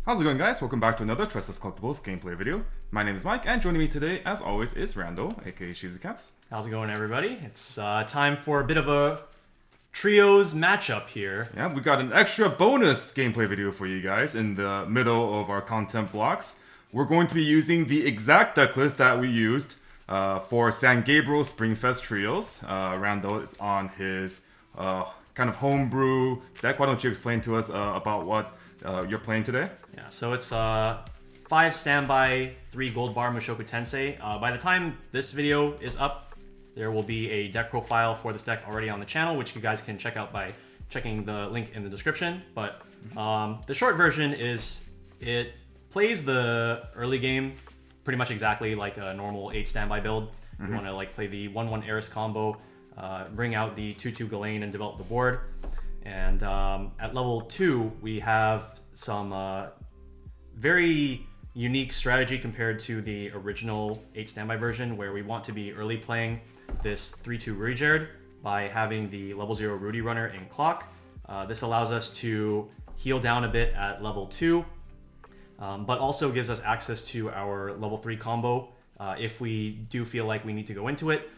How's it going, guys? Welcome back to another Tressa's Collectibles gameplay video. My name is Mike, and joining me today, as always, is Randall, aka Shizukatz. How's it going, everybody? It's time for a bit of a trios matchup here. Yeah, we got an extra bonus gameplay video for you guys in the middle of our content blocks. We're going to be using the exact deck list that we used for San Gabriel Springfest trios. Randall is on his kind of homebrew deck. Why don't you explain to us about what you're playing today? Yeah, so it's 5 standby, 3 Goldbar Mushoku Tensei. By the time this video is up, there will be a deck profile for this deck already on the channel, which you guys can check out by checking the link in the description. But the short version is it plays the early game pretty much exactly like a normal 8 standby build. You want to like play the 1-1 Eris combo, bring out the 2-2 Ghislaine and develop the board. And at level 2, we have some very unique strategy compared to the original 8 standby version, where we want to be early playing this 3-2 Ruijerd by having the level 0 Rudy Runner in clock. This allows us to heal down a bit at level 2, but also gives us access to our level 3 combo if we do feel like we need to go into it,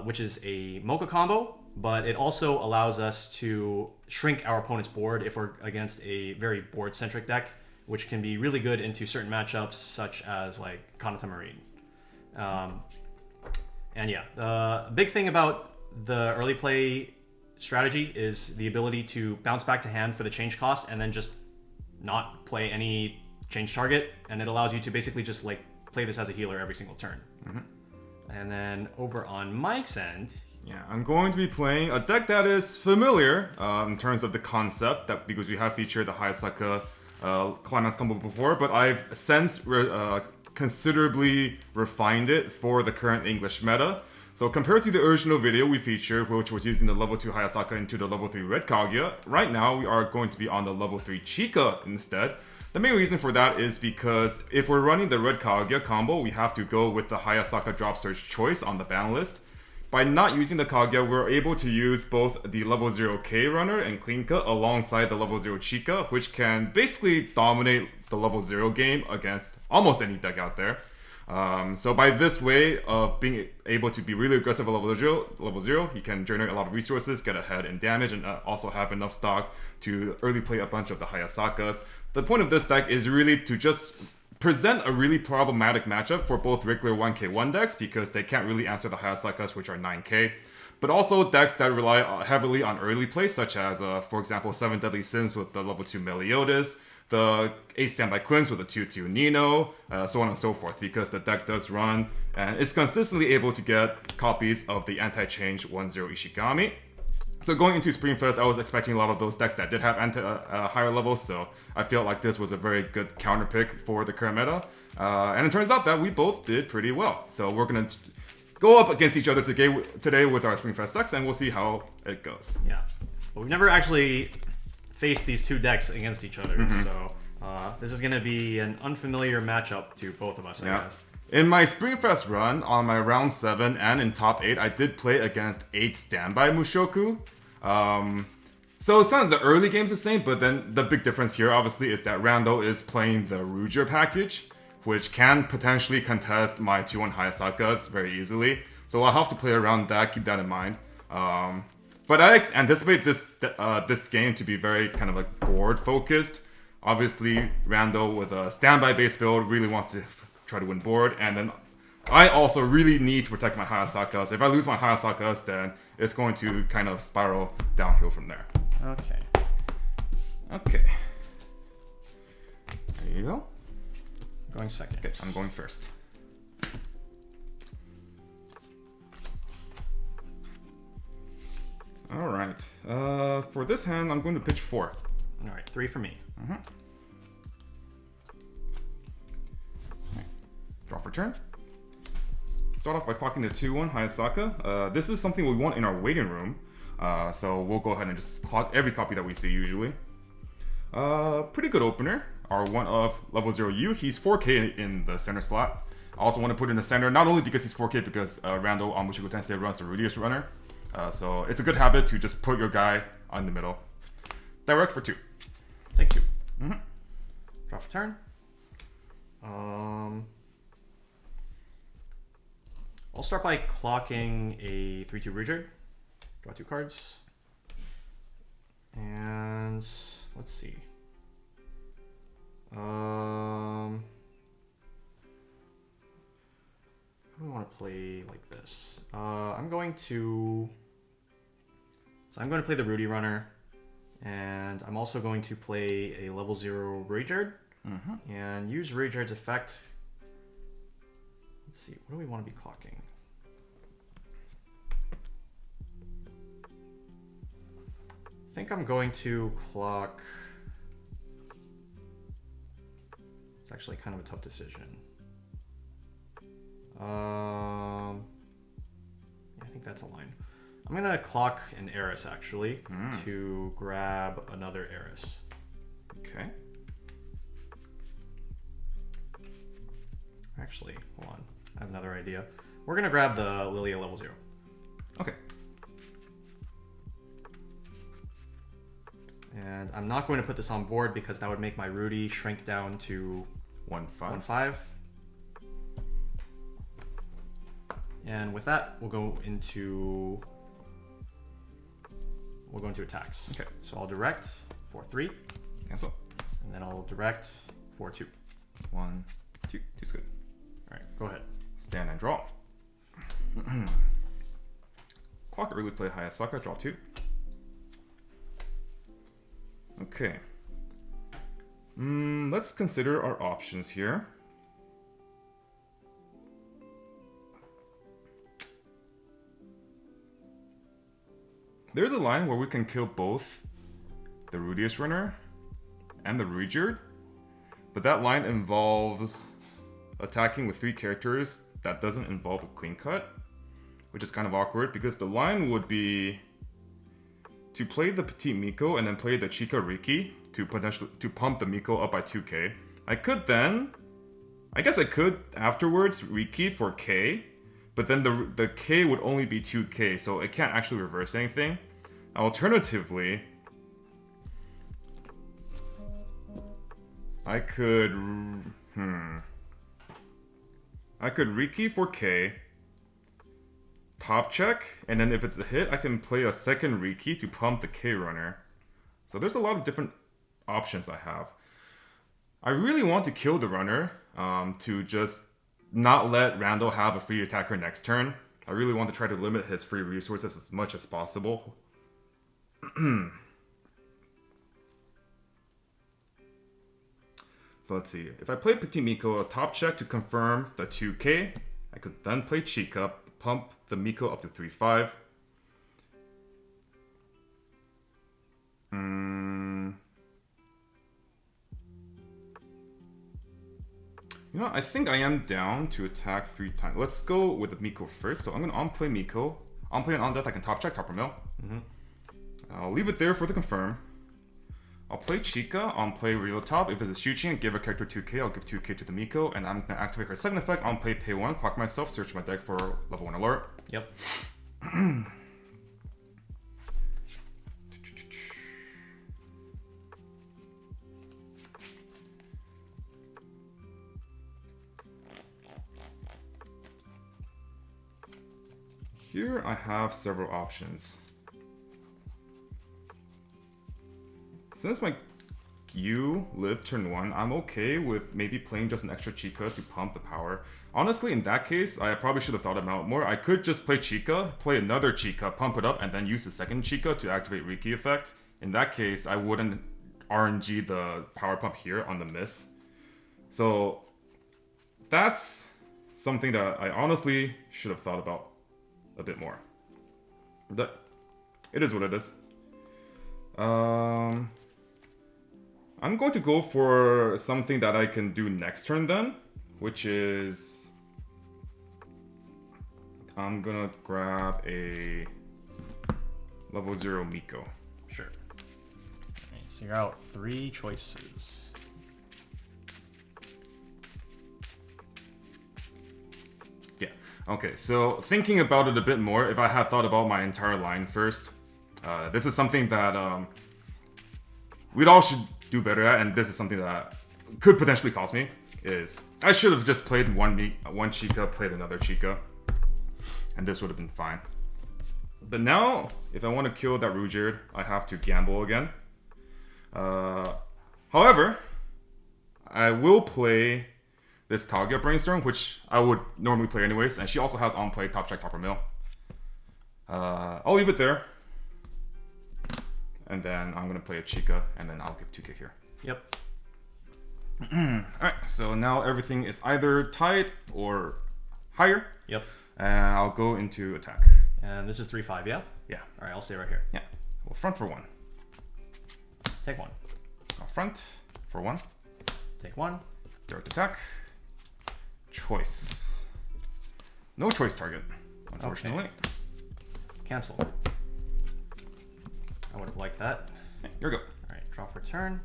which is a Mocha combo. But it also allows us to shrink our opponent's board if we're against a very board-centric deck, which can be really good into certain matchups such as like Kanata Marine. And yeah, the big thing about the early play strategy is the ability to bounce back to hand for the change cost and then just not play any change target, and it allows you to basically just like play this as a healer every single turn. And then over on Mike's end, yeah, I'm going to be playing a deck that is familiar in terms of the concept, because we have featured the Hayasaka Climax combo before, but I've since considerably refined it for the current English meta. So compared to the original video we featured, which was using the level 2 Hayasaka into the level 3 Red Kaguya, right now we are going to be on the level 3 Chika instead. The main reason for that is because if we're running the Red Kaguya combo, we have to go with the Hayasaka Drop Search choice on the ban list. By not using the Kaguya, we're able to use both the level 0 K runner and Klinka alongside the level 0 Chika, which can basically dominate the level 0 game against almost any deck out there. So by this way of being able to be really aggressive at level 0, you can generate a lot of resources, get ahead in damage, and also have enough stock to early play a bunch of the Hayasakas. The point of this deck is really to just present a really problematic matchup for both regular 1k1 decks, because they can't really answer the Hayasakas, which are 9k, but also decks that rely heavily on early play, such as, for example, 7 Deadly Sins with the level 2 Meliodas, the 8 Standby Quins with the 2-2 Nino, so on and so forth, because the deck does run, and it's consistently able to get copies of the anti-change 1-0 Ishigami. So going into Springfest, I was expecting a lot of those decks that did have higher levels, so I felt like this was a very good counter pick for the current meta. And it turns out that we both did pretty well. So we're going to go up against each other today with our Springfest decks, and we'll see how it goes. yeah, but we've never actually faced these two decks against each other, so this is going to be an unfamiliar matchup to both of us, I guess. In my Springfest run, on my round 7 and in top 8, I did play against 8 standby Mushoku. So it's kind of the early game's the same, but then the big difference here, obviously, is that Randall is playing the Ruijerd package, which can potentially contest my 2-1 Hayasakas very easily. So I'll have to play around that, keep that in mind. But I anticipate this game to be very kind of like board-focused. Obviously, Randall with a standby-based build really wants to try to win board, and then I also really need to protect my Hayasakas. If I lose my Hayasakas, then it's going to kind of spiral downhill from there. Okay. There you go. Going second. Okay, I'm going first. Alright. For this hand, I'm going to pitch 4. Alright, 3 for me. Draw for turn. Start off by clocking the 2-1 Hayasaka. This is something we want in our waiting room, so we'll go ahead and just clock every copy that we see usually. Pretty good opener. Our one of level 0 U, he's 4k in the center slot. I also want to put in the center, not only because he's 4k, because Randall on Mushoku Tensei runs the Rudius runner. So it's a good habit to just put your guy on the middle. Direct for 2. Thank you. Draw for turn. I'll start by clocking a 3/2 Ruijerd. Draw 2 cards. And let's see. How do we want to play like this? I'm going to play the Rudy Runner, and I'm also going to play a level 0 Ruijerd, and use Ruijerd's effect. Let's see, what do we want to be clocking? I think I'm going to clock... It's actually kind of a tough decision. Yeah, I think that's a line. I'm gonna clock an Eris actually to grab another Eris. Okay. Actually, hold on. I have another idea. We're gonna grab the Lilia level 0. Okay. And I'm not going to put this on board because that would make my Rudy shrink down to 1/5. And with that, we'll go into attacks. Okay. So I'll direct for 3. Cancel. And then I'll direct for 2. 1, 2. Two's good. All right, go ahead. Stand and draw. Clock early play Hayasaka, draw 2. Okay. Let's consider our options here. There's a line where we can kill both the Rudius Runner and the Ruijerd, but that line involves attacking with 3 characters that doesn't involve a clean cut, which is kind of awkward because the line would be to play the Petite Miko and then play the Chika Riki to pump the Miko up by 2k. I guess I could afterwards Riki for k, but then the k would only be 2k, so it can't actually reverse anything. Alternatively, I could Riki for k, top check, and then if it's a hit, I can play a second Riki to pump the K runner. So there's a lot of different options I have. I really want to kill the runner to just not let Randall have a free attacker next turn. I really want to try to limit his free resources as much as possible. So let's see. If I play Petit Miko, a top check to confirm the 2k, I could then play Chika, pump the Miko up to 3/5. You know, I think I am down to attack 3 times. Let's go with the Miko first. So I'm going to on-play Miko. On-play and on-death, I can top check, top mill. I'll leave it there for the confirm. I'll play Chika, on-play real top. If it's a Shuchi and give a character 2k, I'll give 2k to the Miko. And I'm going to activate her second effect, on-play pay 1, clock myself, search my deck for level 1 alert. Yep. Here I have several options. Since my Gyu lived turn 1, I'm okay with maybe playing just an extra Chika to pump the power. Honestly, in that case, I probably should have thought about it more. I could just play Chika, play another Chika, pump it up, and then use the second Chika to activate Riki effect. In that case, I wouldn't RNG the power pump here on the miss. So that's something that I honestly should have thought about a bit more. But it is what it is. I'm going to go for something that I can do next turn then, which is I'm gonna grab a level 0 Miko. Sure. Okay, so you're out 3 choices. Okay, so thinking about it a bit more, if I had thought about my entire line first, this is something that we all should do better at, and this is something that could potentially cost me is I should have just played one Chica, played another Chica, and this would have been fine. But now, if I want to kill that Ruijerd, I have to gamble again. However, I will play this Kaguya Brainstorm, which I would normally play anyways, and she also has on play top check, topper mill. I'll leave it there. And then I'm gonna play a Chica, and then I'll give 2k here. Yep. Alright, so now everything is either tied or higher. Yep. And I'll go into attack. And this is 3-5, yeah? Yeah. Alright, I'll stay right here. Yeah. We'll front for 1. Take 1. I'll front for 1. Take 1. Direct attack. Choice. No choice target, unfortunately. Okay. Cancel. I would have liked that. Okay, here we go. Alright, draw for turn.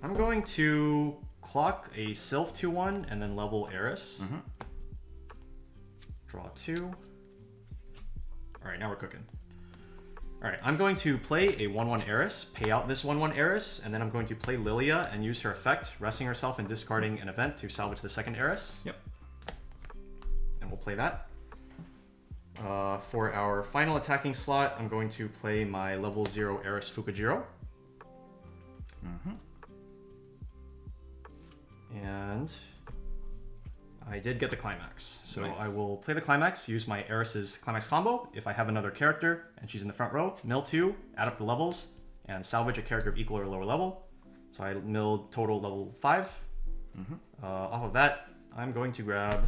I'm going to clock a Sylph 2-1 and then level Eris. Draw 2. Alright, now we're cooking. Alright, I'm going to play a 1-1 Eris, pay out this 1-1 Eris, and then I'm going to play Lilia and use her effect, resting herself and discarding an event to salvage the second Eris. Yep. And we'll play that. For our final attacking slot, I'm going to play my level 0 Eris Fukujiro. And I did get the Climax. So nice. I will play the Climax, use my Eris's Climax combo. If I have another character and she's in the front row, mill 2, add up the levels, and salvage a character of equal or lower level. So I milled total level 5. Off of that, I'm going to grab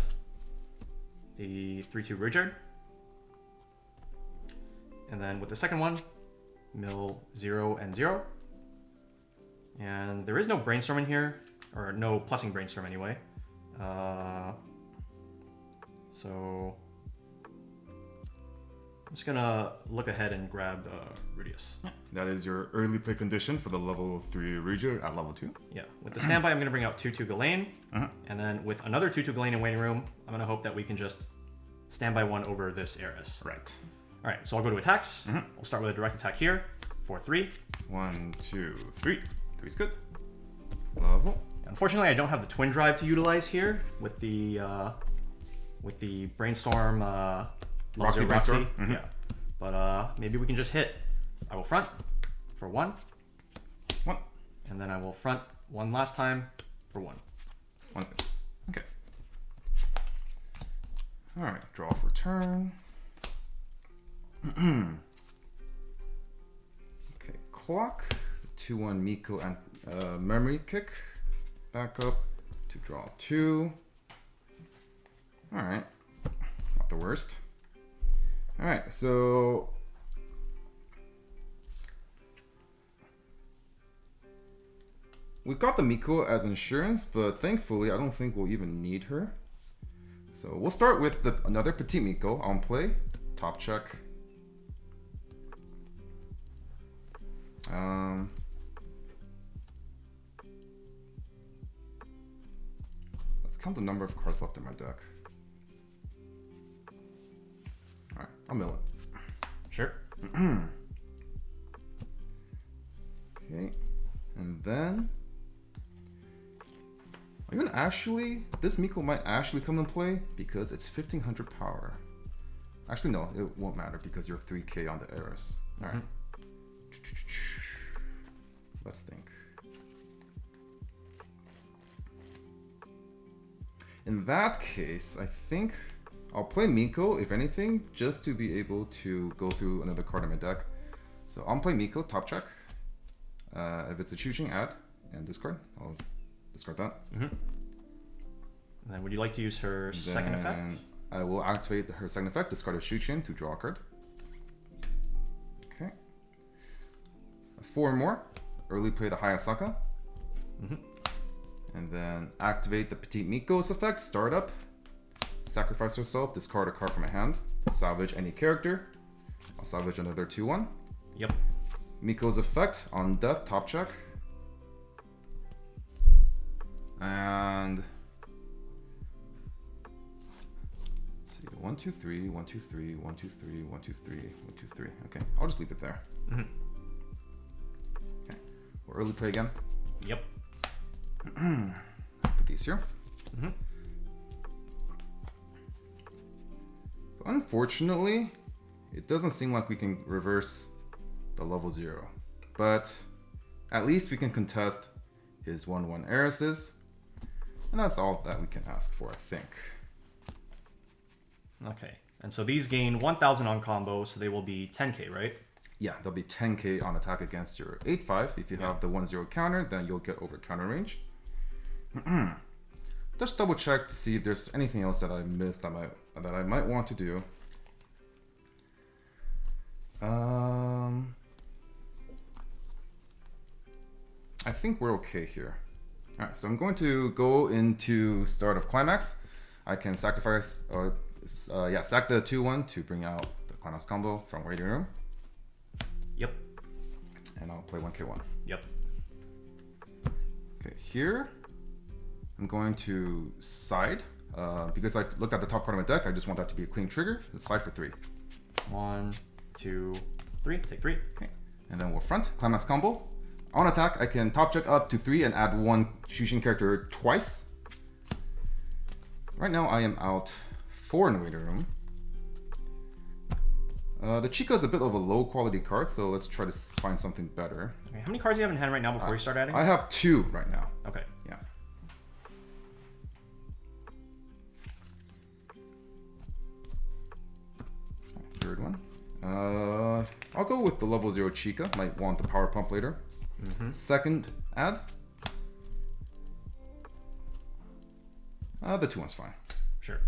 the 3-2 Ruijerd. And then with the second one, mill 0 and 0. And there is no Brainstorm in here, or no plussing Brainstorm anyway. So I'm just gonna look ahead and grab Rudius. That is your early play condition for the level 3 Ruijerd at level 2. Yeah, with the standby, I'm gonna bring out 2-2 Ghislaine, and then with another 2-2 Ghislaine in waiting room, I'm gonna hope that we can just standby 1 over this Eris. Right. All right, so I'll go to attacks. We'll start with a direct attack here for 3. 1, 2, 3. 3's good. Level. Unfortunately, I don't have the twin drive to utilize here with the Brainstorm Roxy Brainstorm. Yeah, but maybe we can just hit. I will front for 1, and then I will front 1 last time for 1. 1's good. Okay. All right. Draw for turn. Okay. Clock. 2-1 Miko and memory kick. Back up to draw 2. Alright. Not the worst. Alright, so we've got the Miko as insurance, but thankfully I don't think we'll even need her. So we'll start with another Petite Miko on play. Top check. Let's count the number of cards left in my deck. Alright, I'll mill it. Sure. Okay, and then even actually, this Miko might actually come in play because it's 1500 power. Actually, no, it won't matter because you're 3k on the Eris. Alright. Let's think. In that case, I think I'll play Miko, if anything, just to be able to go through another card in my deck. So I'll play Miko, top check. If it's a Chuching, add and discard. I'll discard that. And then would you like to use her second effect? I will activate her second effect, discard a Chuching to draw a card. Okay. 4 more. Early play the Hayasaka. And then activate the Petite Miko's effect, start up. Sacrifice herself, discard a card from my hand. Salvage any character. I'll salvage another 2-1. Yep. Miko's effect on death, top check. And let's see, 1, 2, 3, 1, 2, 3, 1, 2, 3, 1, 2, 3, 1, 2, 3. Okay, I'll just leave it there. Mm-hmm. Okay, we'll early play again. Yep. Put these here. Mm-hmm. So unfortunately, it doesn't seem like we can reverse the level 0. But at least we can contest his 1/1 heiresses. And that's all that we can ask for, I think. Okay. And so these gain 1,000 on combo, so they will be 10k, right? Yeah, they'll be 10k on attack against your 8/5. If you have the 1/0 counter, then you'll get over counter range. Just double check to see if there's anything else that I missed that I might want to do. I think we're okay here. Alright, so I'm going to go into start of climax. I can sacrifice, sack the 2/1 to bring out the climax combo from waiting room. Yep. And I'll play 1k1. Yep. Okay, here I'm going to side. Because I looked at the top part of my deck, I just want that to be a clean trigger. Let's slide for 3. 1, 2, 3. Take 3. Okay. And then we'll front, climax combo. On attack, I can top check up to 3 and add 1 Shushin character twice. Right now, I am out 4 in the waiting room. The Chica is a bit of a low quality card, so let's try to find something better. Okay, how many cards do you have in hand right now before you start adding? I have 2 right now. Okay. Yeah. Third one. I'll go with the level 0 Chica. Might want the power pump later. Mm-hmm. Second add. The 2-1's fine. Sure.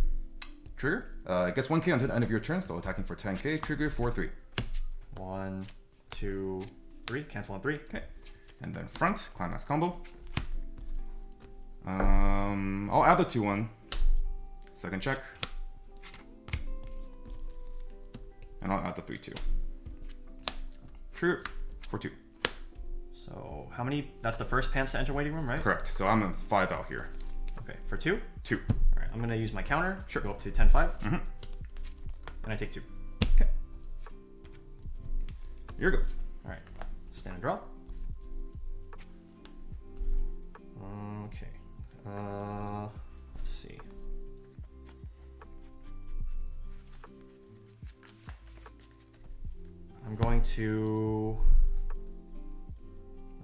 Trigger. It gets 1k until the end of your turn, so attacking for 10k. Trigger for 3. 1, 2, 3. Cancel on 3. Okay. And then front, climax combo. I'll add the 2-1. Second check. And I'll add the 3-2. Trigger for 2. So how many? That's the first pants to enter waiting room, right? Correct. So I'm in 5 out here. Okay. For 2? 2. All right. I'm gonna use my counter. Sure. Go up to 10-5. Mm-hmm. And I take 2. Okay. You're good. All right. Stand and draw. Okay. Let's see. I'm going to.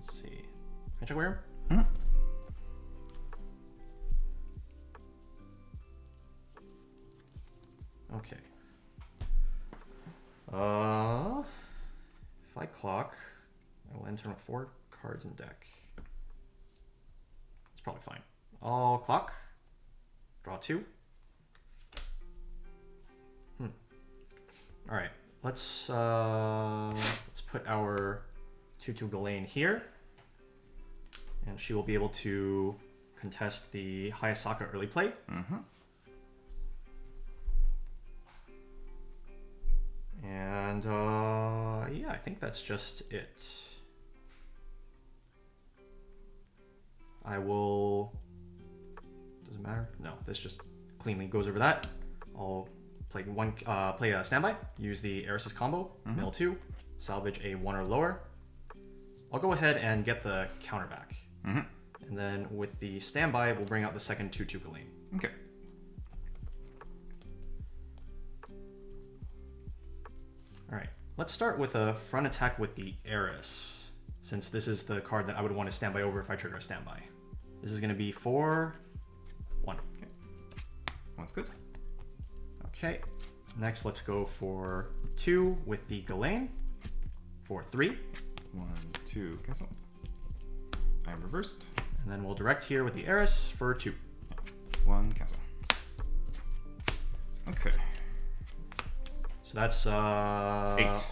Let's see. Can I check where? Mm-hmm. Okay. If I clock, I will enter with 4 cards in deck. It's probably fine. I'll clock. Draw 2. All right. Let's put our 2/2 Ghislaine here, and she will be able to contest the Hayasaka early play. Mm-hmm. And yeah, I think that's just it. I will. Does it matter? No, this just cleanly goes over that. I'll play a standby. Use the Eris's combo. Mm-hmm. Mill 2. Salvage a 1 or lower. I'll go ahead and get the counter back. Mm-hmm. And then with the standby, we'll bring out the second 2/2 Ghislaine. Okay. All right. Let's start with a front attack with the Eris, since this is the card that I would want to standby over if I trigger a standby. This is going to be 4-1. Okay. One's good. Okay. Next, let's go for 2 with the Ghislaine. For 3. 1, 2, cancel. I'm reversed. And then we'll direct here with the Eris for 2. 1, cancel. Okay. So that's 8.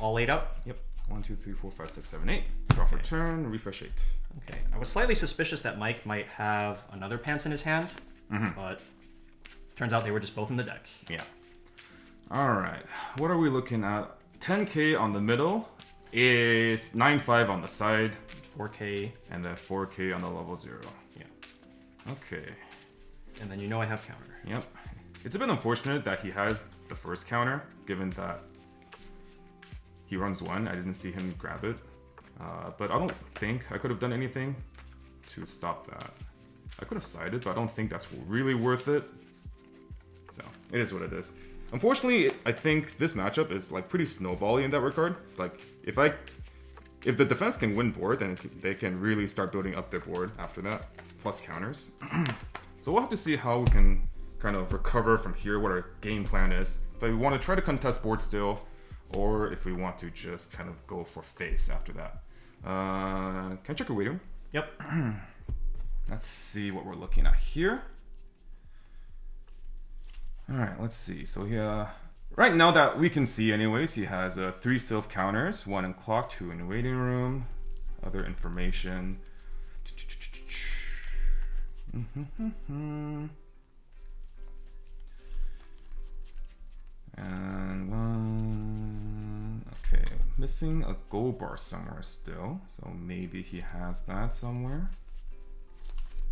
all 8 up. Yep. 1, 2, 3, 4, 5, 6, 7, 8. Draw for Okay. turn, refresh 8. Okay. I was slightly suspicious that Mike might have another pants in his hand, but turns out they were just both in the deck. Yeah. Alright. What are we looking at? 10k on the middle is 9-5 on the side. 4K. And then 4k on the level 0. Yeah. Okay. And then you know I have counter. Yep. It's a bit unfortunate that he had the first counter, given that he runs 1. I didn't see him grab it. But I don't think I could have done anything to stop that. I could have sided, but I don't think that's really worth it. So, it is what it is. Unfortunately, I think this matchup is like pretty snowbally in that regard. It's like, if the defense can win board, then they can really start building up their board after that, plus counters. So we'll have to see how we can kind of recover from here, what our game plan is. If we want to try to contest board still, or if we want to just kind of go for face after that. Can I check your waiting? Yep. Let's see what we're looking at here. Alright, let's see. So right now that we can see anyways, he has 3 Sylph counters, 1 in clock, 2 in waiting room, other information. And 1, okay, missing a Goldbar somewhere still, so maybe he has that somewhere.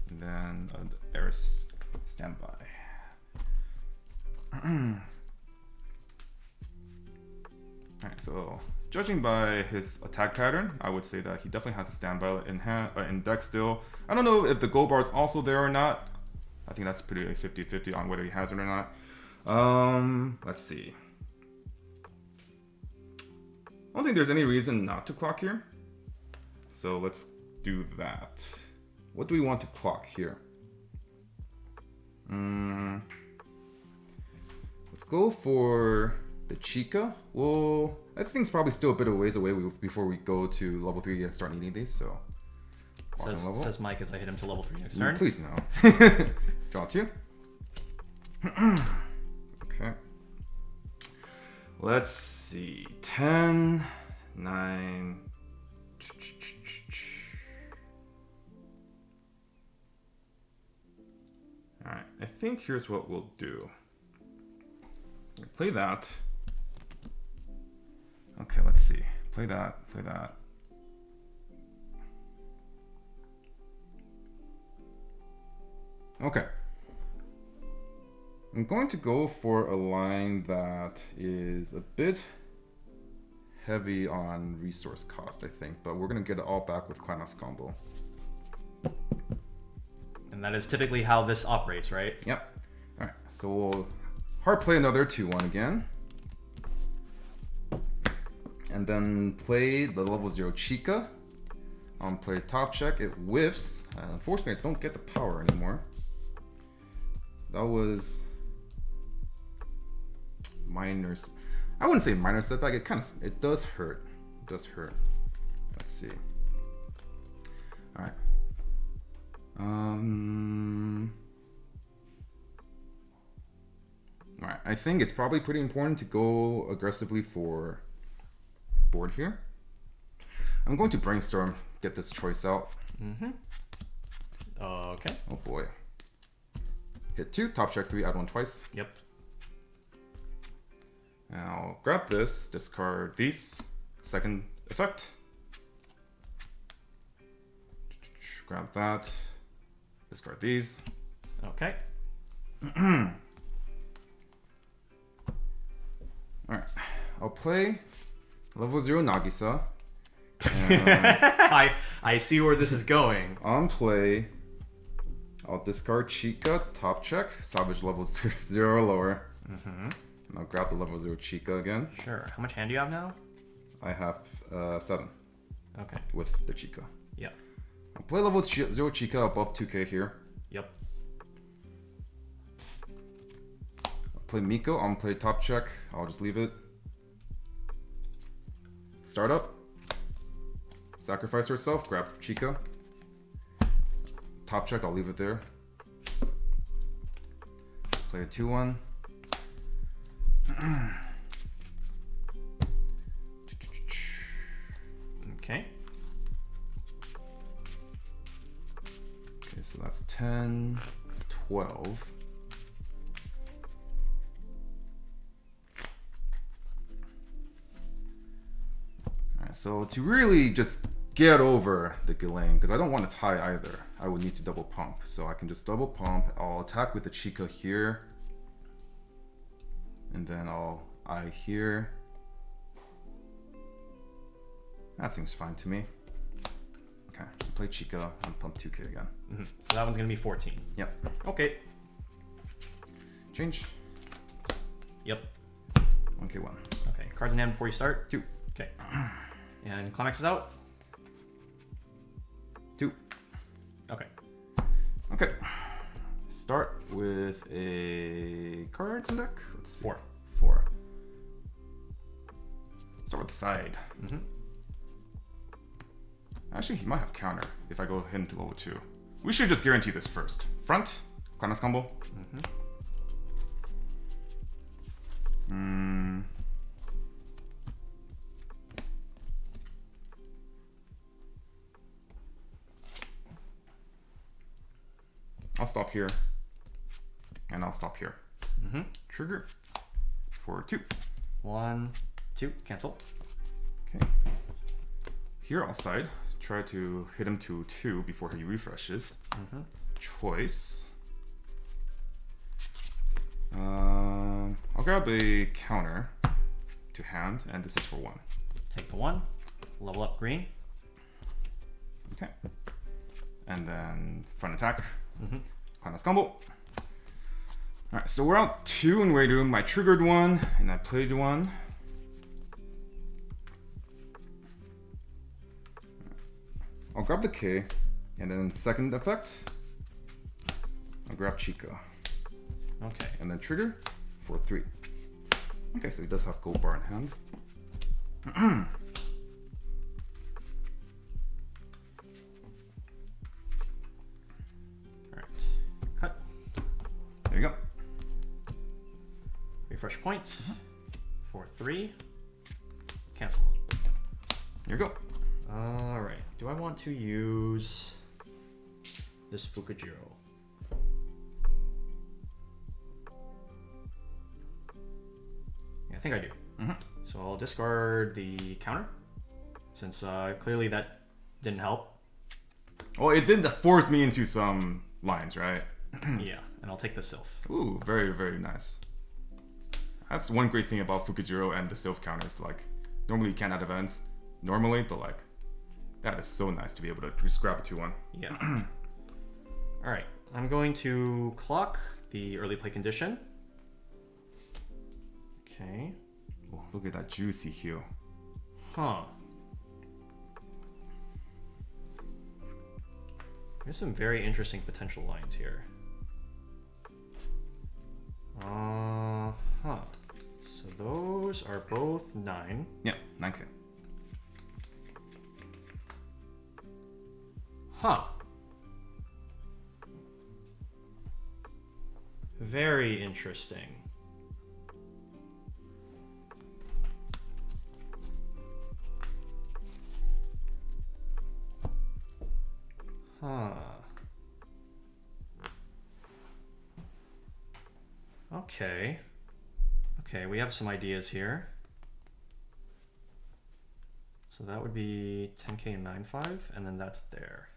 And then there's standby. Alright, so judging by his attack pattern, I would say that he definitely has a standby in deck still. I don't know if the Goldbar is also there or not. I think that's pretty 50-50 on whether he has it or not. Let's see. I don't think there's any reason not to clock here. So let's do that. What do we want to clock here? Let's go for the Chica. Well, I think it's probably still a bit of ways away before we go to level 3 and start needing these, so... Says Mike as I hit him to level 3 next turn. Please no. Draw 2. Okay. Let's see. 10, 9... Alright, I think here's what we'll do. We'll play that. Okay, let's see. Play that, play that. Okay. I'm going to go for a line that is a bit heavy on resource cost, I think, but we're going to get it all back with Climax combo. And that is typically how this operates, right? Yep. Alright, so we'll hard play another 2-1 again. And then play the level 0 Chica. Play top check, it whiffs. Unfortunately, I don't get the power anymore. That was minor. I wouldn't say minor setback. It does hurt. It does hurt. Let's see. All right. All right. I think it's probably pretty important to go aggressively for board here. I'm going to brainstorm. Get this choice out. Okay. Oh boy. Hit 2, top check 3, add 1 twice. Yep. And I'll grab this, discard these, second effect. Grab that, discard these. Okay. Alright, I'll play level 0 Nagisa. I see where this is going. On play, I'll discard Chica, top check, salvage levels 0 or lower. And I'll grab the level 0 Chica again. Sure. How much hand do you have now? I have 7. Okay. With the Chica. Yep. I'll play level 0 Chica above 2k here. Yep. I'll play Miko, I'll play top check, I'll just leave it. Start up. Sacrifice herself, grab Chica. Top check, I'll leave it there. Play a 2-1. Okay. Okay, so that's 10, 12. Alright, so to really just get over the Ghislaine, because I don't want to tie either, I would need to double pump. So I can just double pump, I'll attack with the Chica here. And then I'll eye here. That seems fine to me. Okay, play Chica and pump 2k again. So that one's gonna be 14. Yep. Okay. Change. Yep. 1k1. Okay, cards in hand before you start? 2. Okay. And Climax is out? 2. Okay. Okay. Start with a cards in deck. Let's see. 4. 4. Start with the side. Actually, he might have counter if I go him to level 2. We should just guarantee this first. Front, Climax combo. I'll stop here. And I'll stop here. Trigger for 2. 1, 2, cancel. Okay. Here I'll side. Try to hit him to 2 before he refreshes. Choice. I'll grab a counter to hand, and this is for 1. Take the 1. Level up green. Okay. And then front attack. Climax combo. Alright, so we're out 2 and we're doing my triggered one, and I played 1. I'll grab the K, and then second effect, I'll grab Chica. Okay. And then trigger for 3. Okay, so he does have Goldbar in hand. Alright. Cut. There you go. Refresh point. For 3. Cancel. Here you go. Alright. Do I want to use this Fukujiro? Yeah, I think I do. So I'll discard the counter, since clearly that didn't help. Well, it did force me into some lines, right? Yeah, and I'll take the Sylph. Ooh, very, very nice. That's one great thing about Fukujiro and the Sylph counters. Like, normally you can't add events, normally, but like, that is so nice to be able to just grab a 2-1. Yeah. Alright, I'm going to clock the early play condition. Okay. Oh, look at that juicy heal. Huh. There's some very interesting potential lines here. Huh. So those are both 9. Yeah, 9k. Huh. Very interesting. Huh. Okay. Okay, we have some ideas here. So that would be 10k and 9.5, and then that's there.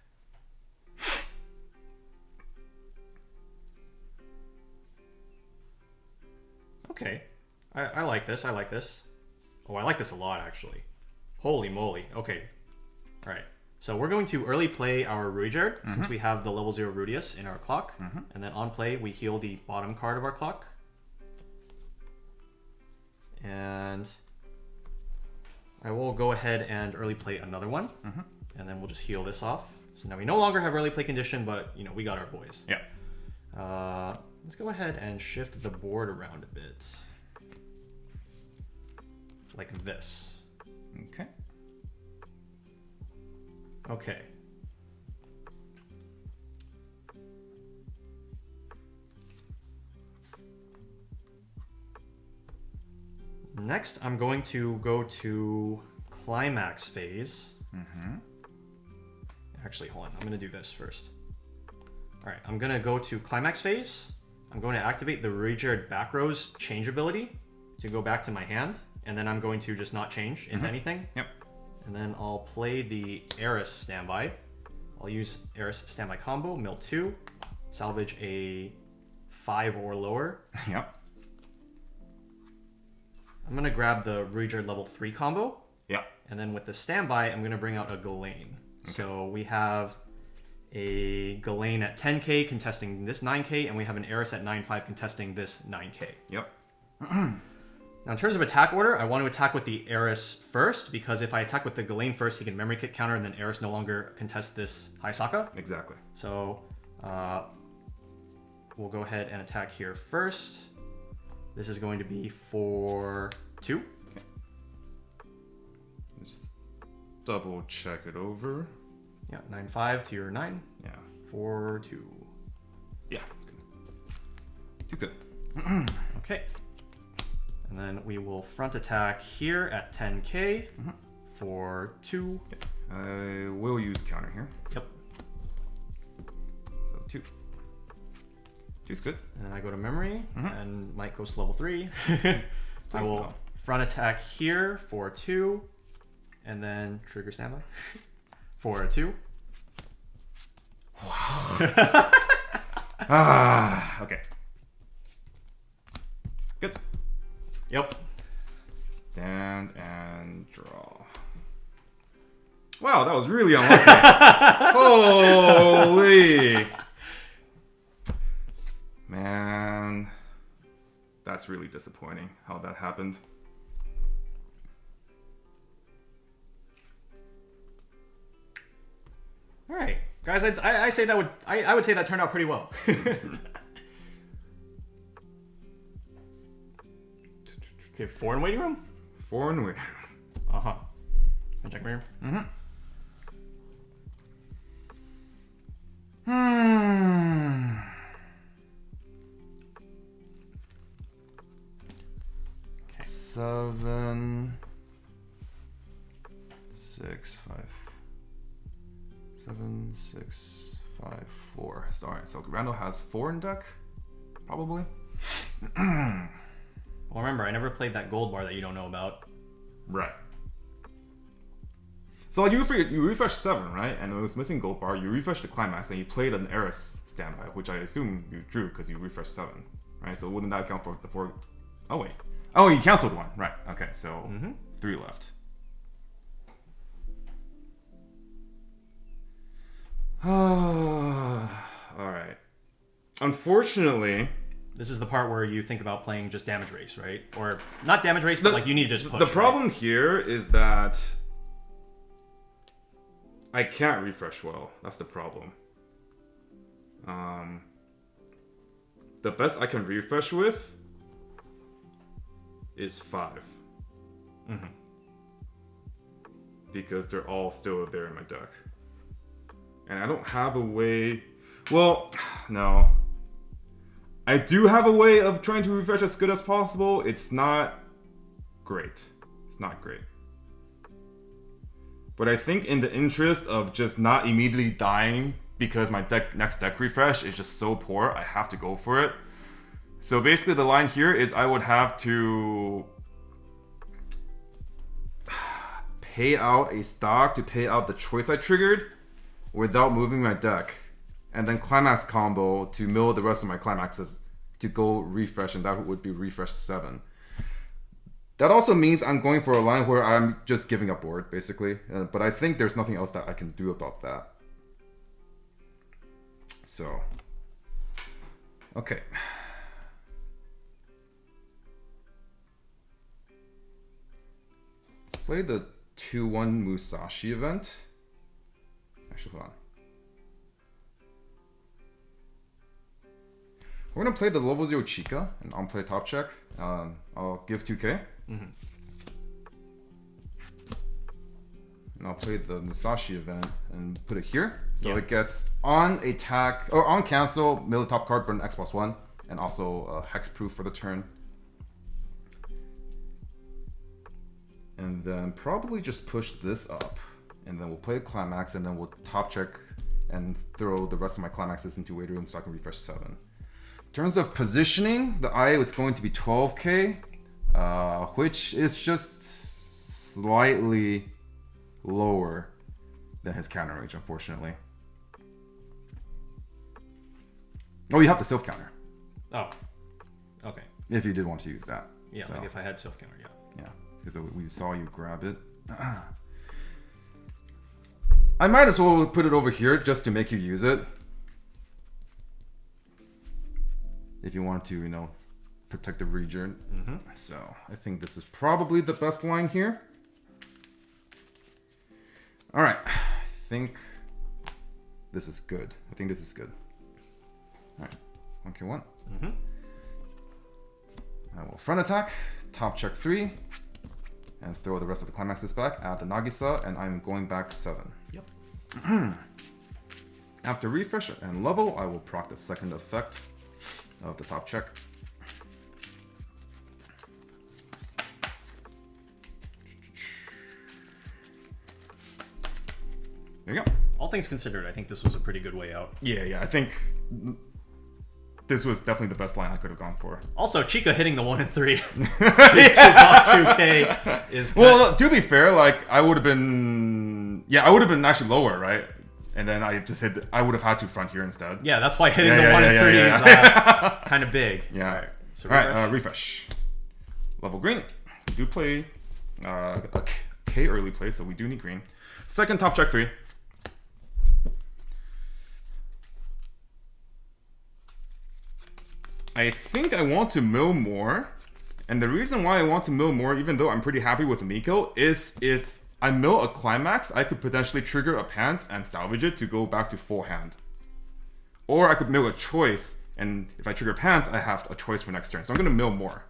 Okay. I like this. I like this. Oh, I like this a lot, actually. Holy moly. Okay. All right. So we're going to early play our Ruijerd, since we have the level 0 Rudius in our clock. And then on play, we heal the bottom card of our clock. And I will go ahead and early play another one. And then we'll just heal this off. So now we no longer have early play condition, but you know, we got our boys. Yeah. Let's go ahead and shift the board around a bit. Like this. Okay. Okay. Next, I'm going to go to climax phase. Actually, hold on. I'm going to do this first. All right, I'm going to go to climax phase. I'm going to activate the Ruijerd back row's change ability to go back to my hand. And then I'm going to just not change into anything. Yep. And then I'll play the Eris standby. I'll use Eris standby combo, mill 2, salvage a 5 or lower. Yep. I'm gonna grab the Ruijerd level 3 combo. Yeah. And then with the standby, I'm gonna bring out a Ghislaine. Okay. So we have a Ghislaine at 10k contesting this 9k, and we have an Eris at 9.5 contesting this 9k. Yep. Now, in terms of attack order, I want to attack with the Eris first, because if I attack with the Ghislaine first, he can memory kick counter, and then Eris no longer contests this Hayasaka. Exactly. So we'll go ahead and attack here first. This is going to be for 2. Okay. Just double check it over. Yeah, 9.5 to your 9. Yeah. For 2. Yeah, that's good. Too good. Okay. And then we will front attack here at 10k for 2. Okay. I will use counter here. Yep. So 2. 2's good. And then I go to memory, and Mike goes to level 3. I will no. front attack here for 2, and then trigger standby for 2. Wow. Okay. Good. Yep. Stand and draw. Wow, that was really unlucky. Holy. Man. That's really disappointing how that happened. All right, guys. I say that I would say that turned out pretty well. Okay, 4 in waiting room. 4 in waiting room. And check mirror. Okay. 7, 6, 5. 7, 6, 5, 4. Sorry, so Randall has 4 in deck, probably. Well, remember, I never played that Goldbar that you don't know about. Right. So like you refreshed 7, right? And it was missing Goldbar. You refreshed the climax, and you played an Eris standby, which I assume you drew because you refreshed 7, right? So wouldn't that count for the 4? Oh wait. Oh, you canceled 1, right? Okay, so 3 left. All right. Unfortunately, this is the part where you think about playing just damage race, right? Or not damage race, but like you need to just push. The problem here is that I can't refresh well. That's the problem. The best I can refresh with is 5. Because they're all still there in my deck. And I don't have a way... Well, no. I do have a way of trying to refresh as good as possible. It's not great. It's not great. But I think in the interest of just not immediately dying because my next deck refresh is just so poor, I have to go for it. So basically the line here is I would have to pay out a stock to pay out the choice I triggered without moving my deck. And then climax combo to mill the rest of my climaxes to go refresh, and that would be refresh 7. That also means I'm going for a line where I'm just giving up board, basically. But I think there's nothing else that I can do about that. So, okay. Let's play the 2-1 Musashi event. Actually, hold on. We're gonna play the level 0 Chica, and I'll play top check. I'll give 2k. And I'll play the Musashi event and put it here. So it gets on attack, or on cancel, mill the top card, burn X+1, and also hex proof for the turn. And then probably just push this up. And then we'll play climax, and then we'll top check and throw the rest of my climaxes into waiting room so I can refresh 7. In terms of positioning, the IA is going to be 12k, which is just slightly lower than his counter range, unfortunately. Oh, you have the self counter. Oh, okay. If you did want to use that. Yeah, So, like if I had self counter, yeah. yeah, because we saw you grab it. I might as well put it over here just to make you use it. If you want to, you know, protect the region. So I think this is probably the best line here. All right, I think this is good. I think this is good. All right, 1K1. I will front attack, top check 3, and throw the rest of the climaxes back, add the Nagisa, and I'm going back 7. Yep. After refresh and level, I will proc the second effect of the top check. There you go. All things considered, I think this was a pretty good way out. Yeah, I think this was definitely the best line I could have gone for. Also, Chica hitting the 1 and 3 to top 2K is well, to be fair, like I would have been actually lower, right? And then I just hit. I would have had to front here instead. Yeah, that's why hitting the 1 and 3 is kind of big. Yeah. All right, so refresh. Level green. We do play a K early play, so we do need green. Second top check 3. I think I want to mill more, and the reason why I want to mill more, even though I'm pretty happy with Miko, is if I mill a climax, I could potentially trigger a pant and salvage it to go back to full hand. Or I could mill a choice, and if I trigger pants, I have a choice for next turn. So I'm going to mill more.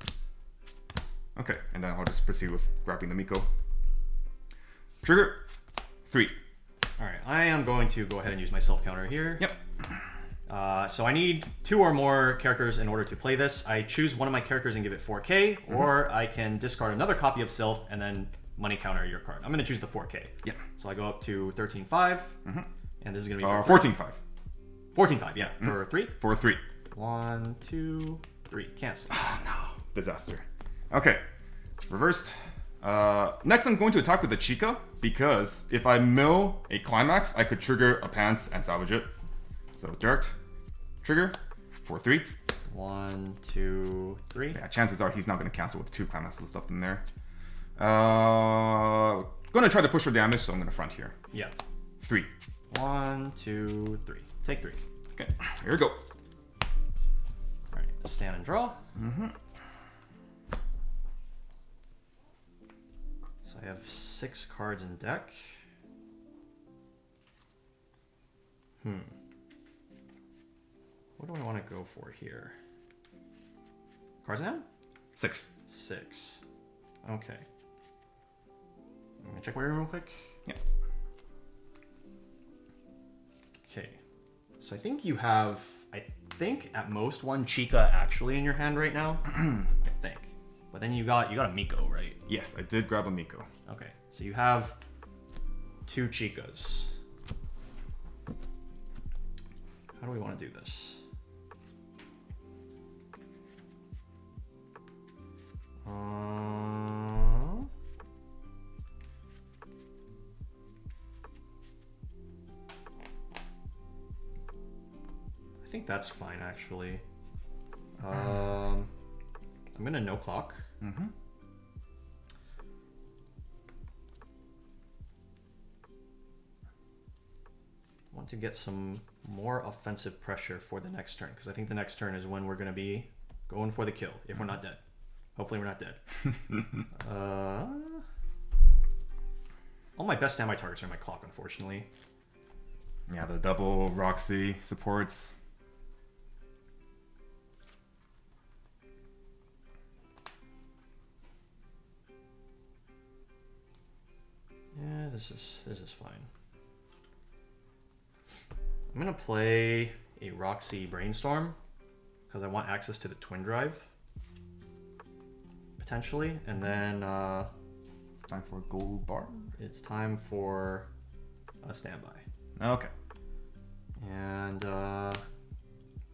Okay, and then I'll just proceed with grabbing the Miko. Trigger 3. Alright, I am going to go ahead and use my self counter here. Yep. So I need 2 or more characters in order to play this. I choose one of my characters and give it 4K, or I can discard another copy of self and then money counter your card. I'm going to choose the 4K. Yeah. So I go up to 13.5, and this is going to be 14.5. 14.5, yeah, for 3. For 3. 1, 2, 3. Cancel. Oh no. Disaster. Okay. Reversed. Next I'm going to attack with the Chica, because if I mill a climax, I could trigger a pants and salvage it. So direct. Trigger. For 3. 1, 2, 3. Yeah, chances are he's not going to cancel with 2 climaxes stuff in there. Going to try to push for damage, so I'm going to front here. Yeah. 3. 1, 2, 3. Take 3. Okay, here we go. Alright, stand and draw. So I have 6 cards in deck. What do I want to go for here? Cards in hand? 6. 6. Okay. I'm gonna check my room real quick. Yeah. Okay. So I think you have, at most 1 Chica actually in your hand right now. I think. But then you got a Miko, right? Yes, I did grab a Miko. Okay. So you have 2 Chicas. How do we want to do this? I think that's fine, actually. I'm gonna no clock. Want to get some more offensive pressure for the next turn, because I think the next turn is when we're gonna be going for the kill, if we're not dead. Hopefully we're not dead. All my best standby targets are my clock, unfortunately. Yeah, the double Roxy supports. Yeah, this is fine. I'm gonna play a Roxy Brainstorm because I want access to the twin drive potentially, and then it's time for Goldbar. It's time for a standby. Okay. And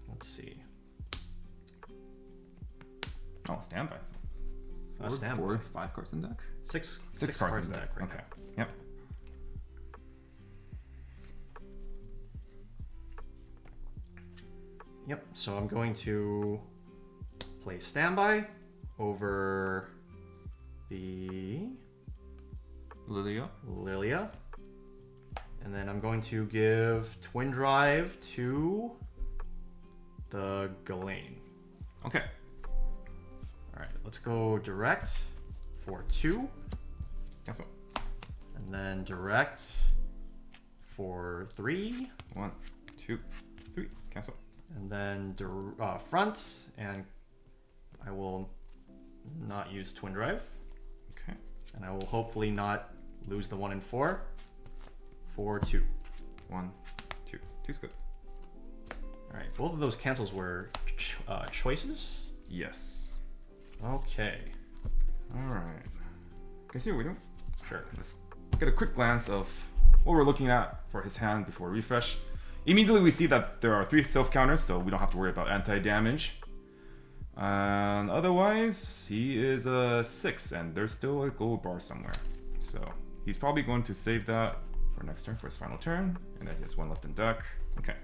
let's see. Oh, standby. A standby. 4, 5 cards in deck. 6 cards in deck. Right okay. now. Yep. Yep. So I'm going to play standby, over the Lilia. And then I'm going to give Twin Drive to the Ghislaine. Okay. Alright, let's go direct for 2. Cancel. And then direct for 3. 1, 2, 3. Cancel. And then front, and I will not use Twin Drive. Okay. And I will hopefully not lose the 1 and 4 for 2. 1, 2. 2's good. Alright, both of those cancels were choices? Yes. Okay. Alright. Can you see what we're doing? Sure. Let's get a quick glance of what we're looking at for his hand before refresh. Immediately we see that there are 3 self counters, so we don't have to worry about anti-damage. And otherwise, he is a 6, and there's still a gold bar somewhere. So he's probably going to save that for next turn for his final turn, and then he has 1 left in deck. Okay.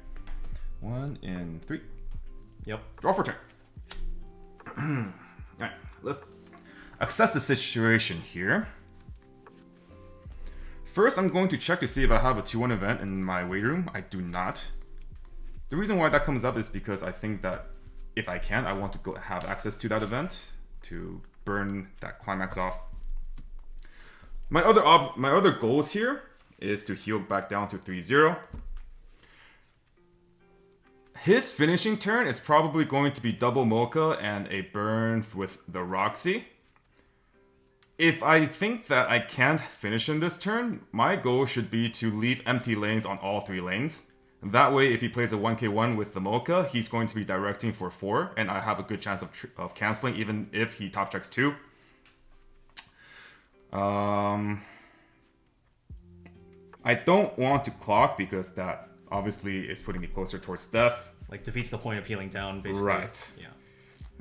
1 in 3. Yep. Draw for turn. Alright, let's assess the situation here. First, I'm going to check to see if I have a 2-1 event in my weight room. I do not. The reason why that comes up is because I think that if I can, I want to go have access to that event to burn that climax off. My other goals here is to heal back down to 3-0. His finishing turn is probably going to be double Mocha and a burn with the Roxy. If I think that I can't finish in this turn, my goal should be to leave empty lanes on all 3 lanes. That way, if he plays a 1k1 with the Mocha, he's going to be directing for 4, and I have a good chance of canceling even if he top checks 2. I don't want to clock because that obviously is putting me closer towards death. Like, defeats the point of healing down, basically. Right. Yeah.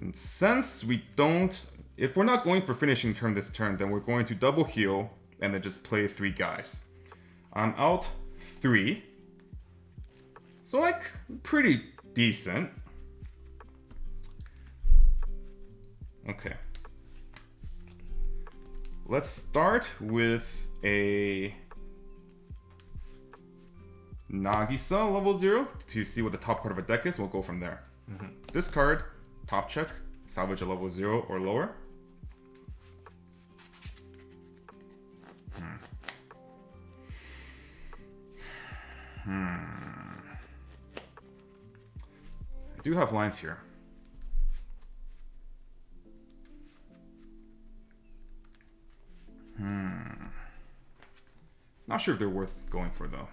And since we don't... If we're not going for finishing turn this turn, then we're going to double heal and then just play 3 guys. I'm out 3. So, like, pretty decent. Okay. Let's start with a Nagisa level 0 to see what the top card of a deck is. We'll go from there. This card, top check, salvage a level 0 or lower. I do have lines here. Not sure if they're worth going for though.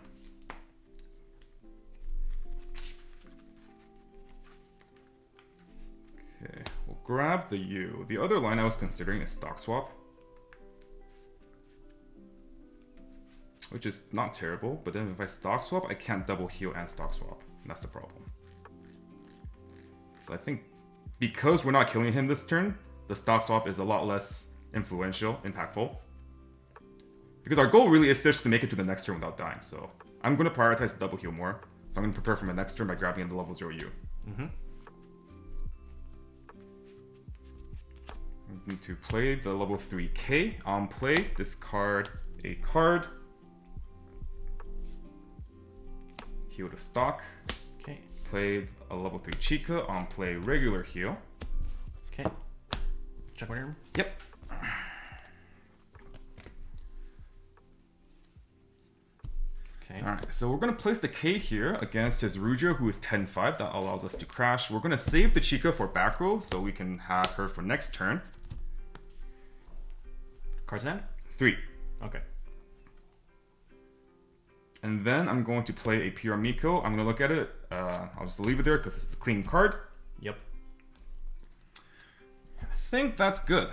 Okay, we'll grab the U. The other line I was considering is stock swap, which is not terrible, but then if I stock swap, I can't double heal and stock swap. And that's the problem. So I think because we're not killing him this turn, the stock swap is a lot less impactful. Because our goal really is just to make it to the next turn without dying. So I'm going to prioritize double heal more. So I'm going to prepare for my next turn by grabbing in the level 0 U. I'm going to play the level 3K. On play, discard a card. Heal to stock. Okay. Play a level 3 Chica. On play, regular heal. Okay. Check my room. Yep. Okay. Alright, so we're going to place the K here against his Rujo, who is 10-5. That allows us to crash. We're going to save the Chica for back row, so we can have her for next turn. Cards down? 3. Okay. And then I'm going to play a PR Miko. I'm going to look at it. I'll just leave it there because it's a clean card. Yep. I think that's good.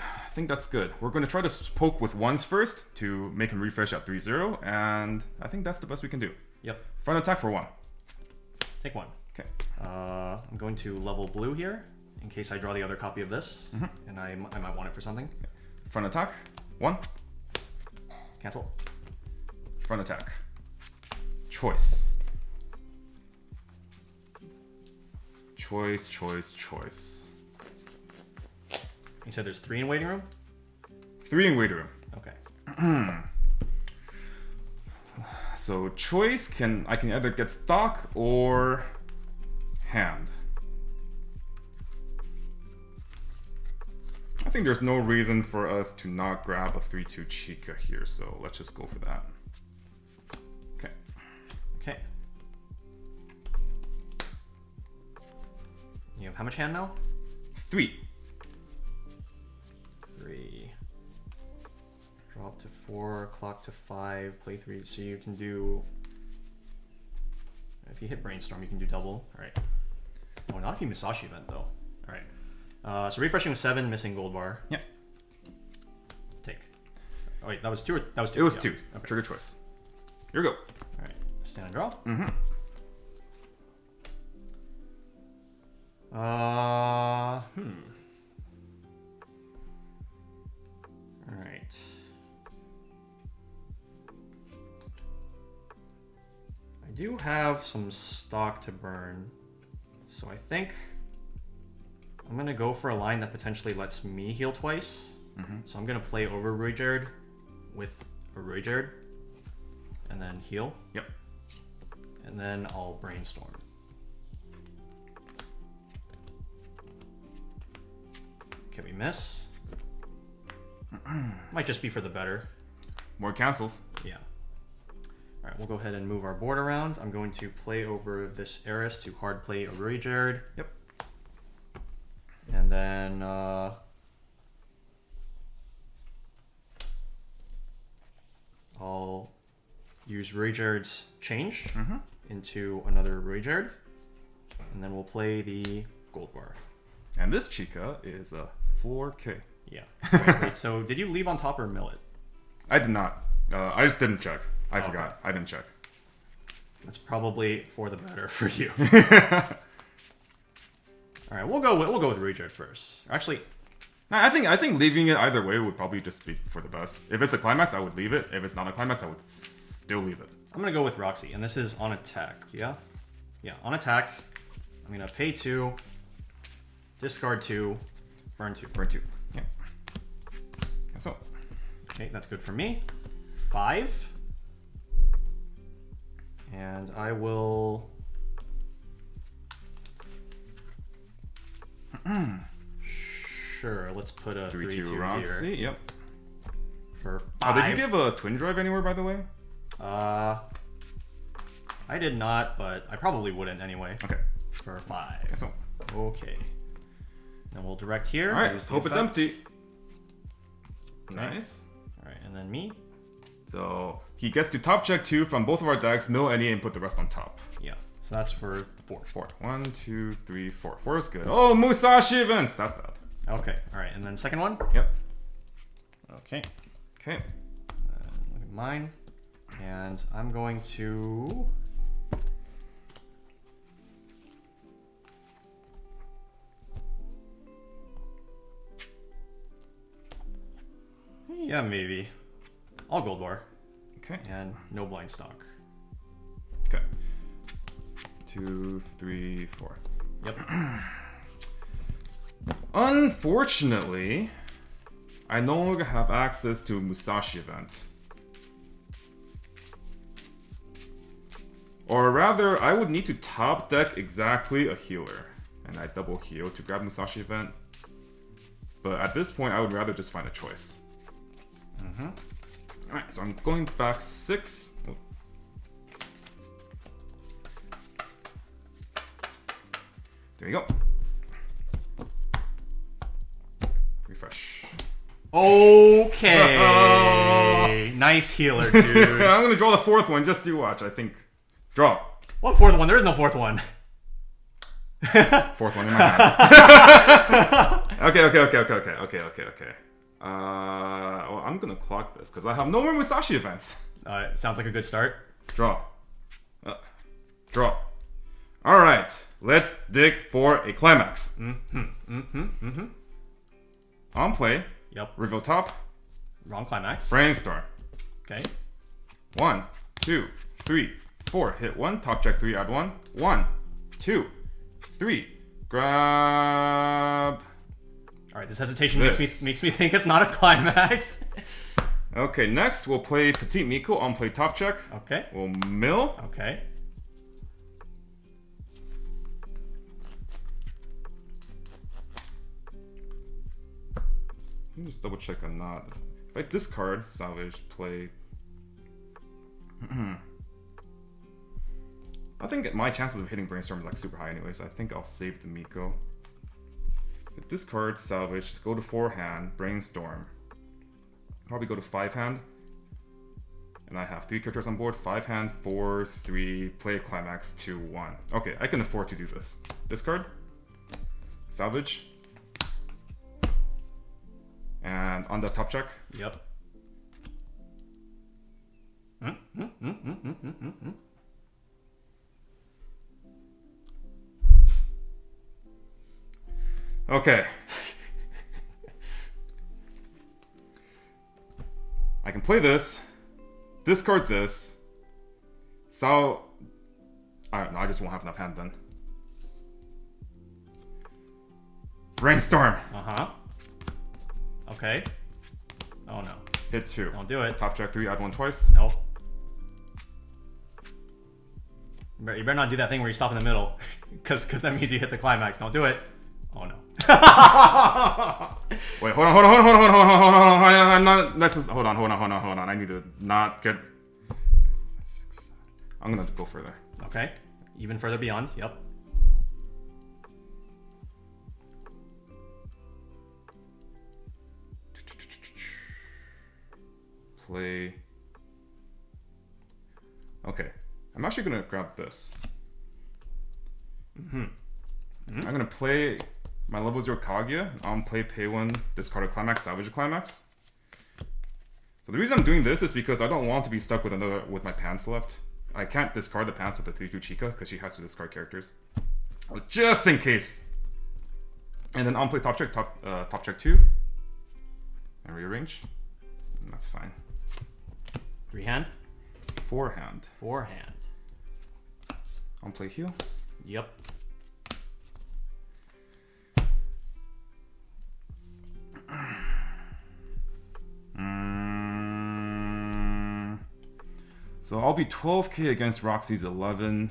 We're going to try to poke with 1s first to make him refresh at 3-0. And I think that's the best we can do. Yep. Front attack for 1. Take 1. Okay. I'm going to level blue here in case I draw the other copy of this. And I might want it for something. Okay. Front attack. 1. Cancel. Front attack. Choice. Choice. You said there's 3 in waiting room? 3 in waiting room. Okay. So choice, I can either get stock or hand. I think there's no reason for us to not grab a 3/2 Chica here, so let's just go for that. Okay. Okay. You have how much hand now? 3. 3. Drop to 4, clock to 5, play 3. So you can do... If you hit Brainstorm, you can do double. Alright. Oh, not if you Musashi event, though. Alright. So refreshing was 7, missing Goldbar. Yep. Take. Oh wait, that was 2 or... That was 2. It was yeah. 2. Okay. Trigger choice. Here we go. Alright. Stand and draw. Mm-hmm. Alright. I do have some stock to burn, so I think I'm gonna go for a line that potentially lets me heal twice. So I'm gonna play over Ruijerd with a Ruijerd, and then heal. Yep. And then I'll Brainstorm. Okay, we miss. Might just be for the better. More cancels. Yeah. Alright, we'll go ahead and move our board around. I'm going to play over this Eris to hard play a Ruijerd. Yep. And then I'll use Ruijerd's change into another Ruijerd. And then we'll play the Goldbar. And this Chica is a 4K. Yeah. Wait, so did you leave on top or mill it? I did not. I just didn't check. I forgot. I didn't check. That's probably for the better for you. All right, we'll go with Ruijerd first. Actually, I think leaving it either way would probably just be for the best. If it's a climax, I would leave it. If it's not a climax, I would still leave it. I'm gonna go with Roxy, and this is on attack. Yeah, yeah, on attack. I'm gonna pay 2, discard 2, burn 2. Burn 2. Yeah. So. Okay, that's good for me. 5, and I will. Sure, let's put a 3/2 Roxy. here. Yep. For 5. Oh, did you give a twin drive anywhere, by the way? I did not, but I probably wouldn't anyway. Okay. For 5. So. Okay. Then we'll direct here. All right. Let's hope it's empty. Okay. Nice. All right, and then me. So he gets to top check 2 from both of our decks, mill any, and put the rest on top. Yeah. So that's for 4. 4. 1, 2, 3, 4. 4 is good. Oh, Musashi events. That's bad. Okay. All right, and then second one. Yep. Okay. Okay. Look at mine, and I'm going to. Yeah, maybe. I'll Goldbar. Okay. And no blind stock. Okay. 2, 3, 4. Yep. Unfortunately, I no longer have access to a Musashi event. Or rather, I would need to top deck exactly a healer. And I double heal to grab Musashi event. But at this point, I would rather just find a choice. Alright, so I'm going back 6. Oh. There you go. Refresh. Okay. Nice healer, dude. I'm gonna draw the 4th one, just you watch, I think. Draw. What 4th one? There is no 4th one. 4th one in my hand. Okay. Well, I'm gonna clock this, because I have no more Musashi events. Sounds like a good start. Draw. Draw. Alright, let's dig for a climax. On play. Yep. Reveal top. Wrong climax. Brainstorm. Okay. 1, 2, 3, 4. Hit 1. Top check 3. Add 1. 1, 2, 3. Grab All right, this hesitation makes me think it's not a climax. Okay, next we'll play Petite Miko on play top check. Okay. We'll mill. Okay. Let me just double check I'm not. If I discard, salvage, play. I think my chances of hitting Brainstorm is like super high anyways. I think I'll save the Miko. Discard, salvage, go to 4-hand, Brainstorm. Probably go to 5-hand. And I have 3 characters on board. 5-hand, 4, 3, play a climax, 2, 1. Okay, I can afford to do this. Discard, salvage. And on the top check. Yep. Okay. I can play this, discard this, I don't know, I just won't have enough hand then. Brainstorm! Uh-huh. Okay. Oh no. Hit 2. Don't do it. Top check 3, add 1 twice. Nope. You better not do that thing where you stop in the middle. Because that means you hit the climax. Don't do it. Oh no. Wait, hold on. I'm not. Let's just hold on. I need to not get. I'm gonna go further. Okay. Even further beyond. Yep. Play. Okay. I'm actually gonna grab this. I'm gonna play my level 0 Kaguya. I'm play pay 1, discard a climax, salvage a climax. So the reason I'm doing this is because I don't want to be stuck with my pants left. I can't discard the pants with the 3-2 Chica because she has to discard characters. So just in case. And then I'll play top check 2. And rearrange. And that's fine. 3-hand? 4-hand. 4-hand. I'll play heal. Yep. So I'll be 12k against Roxy's 11,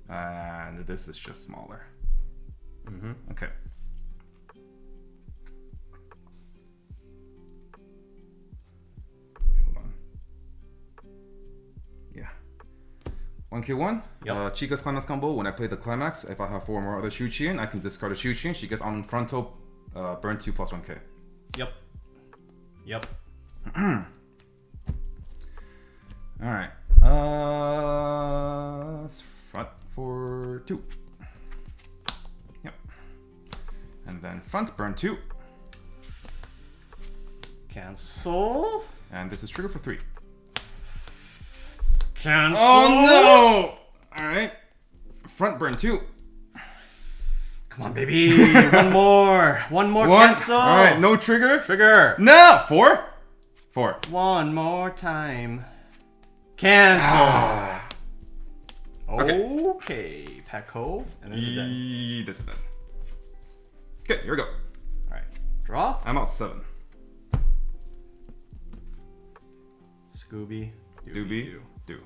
and this is just smaller. Okay. Hold on. Yeah. 1k1. Yep. Chica's climax combo. When I play the climax, if I have 4 more other Shu-Chien, I can discard a Shu-Chien. She gets on frontal, burn 2 plus 1k. Yep. Yep. Alright. Front for 2. Yep. And then front, burn 2. Cancel. And this is trigger for 3. Cancel. Oh no! Alright. Front, burn 2. Come on, baby. One more. One more cancel. Alright, no trigger. Trigger. No! 4? 4. One more time. Cancel. Okay. Pecco. And this is done. This is done. Okay, here we go. Alright. Draw. I'm out 7. Scooby. Doobie. Do.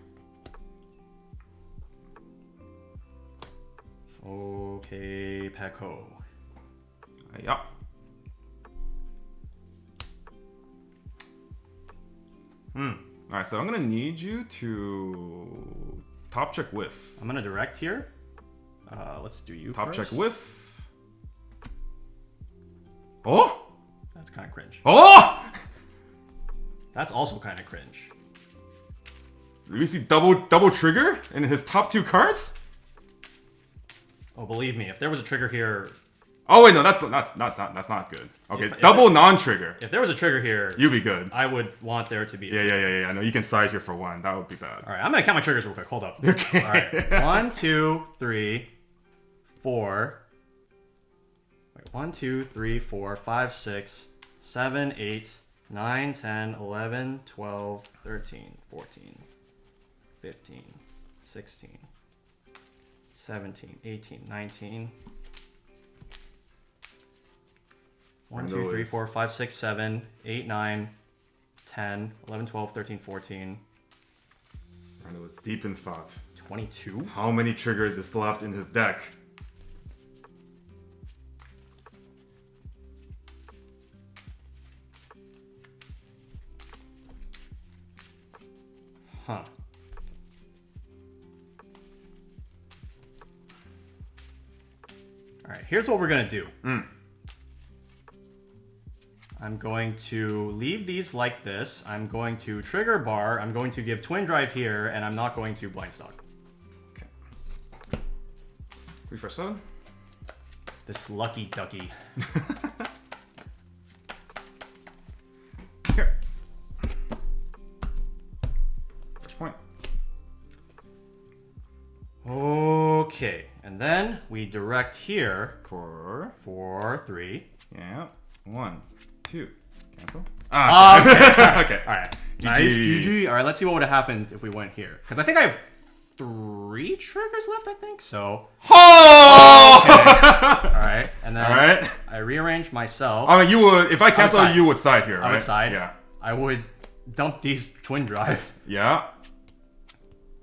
Okay, Pecco. Yeah. Alright, so I'm gonna need you to top check whiff. I'm gonna direct here. Let's do you Top first. check whiff. Oh! That's kind of cringe. Oh! That's also kind of cringe. Did we see double trigger in his top 2 cards? Oh, believe me, if there was a trigger here, Oh wait, no, that's not good. Okay, If double non-trigger. if there was a trigger here, You'd be good. I would want there to be. Yeah. No, you can side here for 1. That would be bad. All right, I'm gonna count my triggers real quick. Hold up. Okay. All right, 1, 2, 3, 4. Wait, 1, 2, 3, 4, 5, 6, 7, 8, 9, 10, 11, 12, 13, 14, 15, 16, 17, 18, 19. 1, 2, 3, 4, 5, 6, 7, 8, 9, 10, 11, 12, 13, 14. Randall was deep in thought. 22? How many triggers is left in his deck? Huh. Alright, here's what we're gonna do. I'm going to leave these like this. I'm going to trigger bar. I'm going to give twin drive here, and I'm not going to blind stock. Okay. Refresh 7. This lucky ducky. Here. First point. Okay, and then we direct here for 3. Yeah. 1, 2. Cancel. Okay. Okay. All right. GG. Nice GG. All right, let's see what would have happened if we went here. Because I think I have 3 triggers left, I think. So. Oh! Okay. All right. And then All right. I rearrange myself. I mean, you would, if I cancel, side. you would side here, right? I would side. Yeah. I would dump these twin drive. Yeah.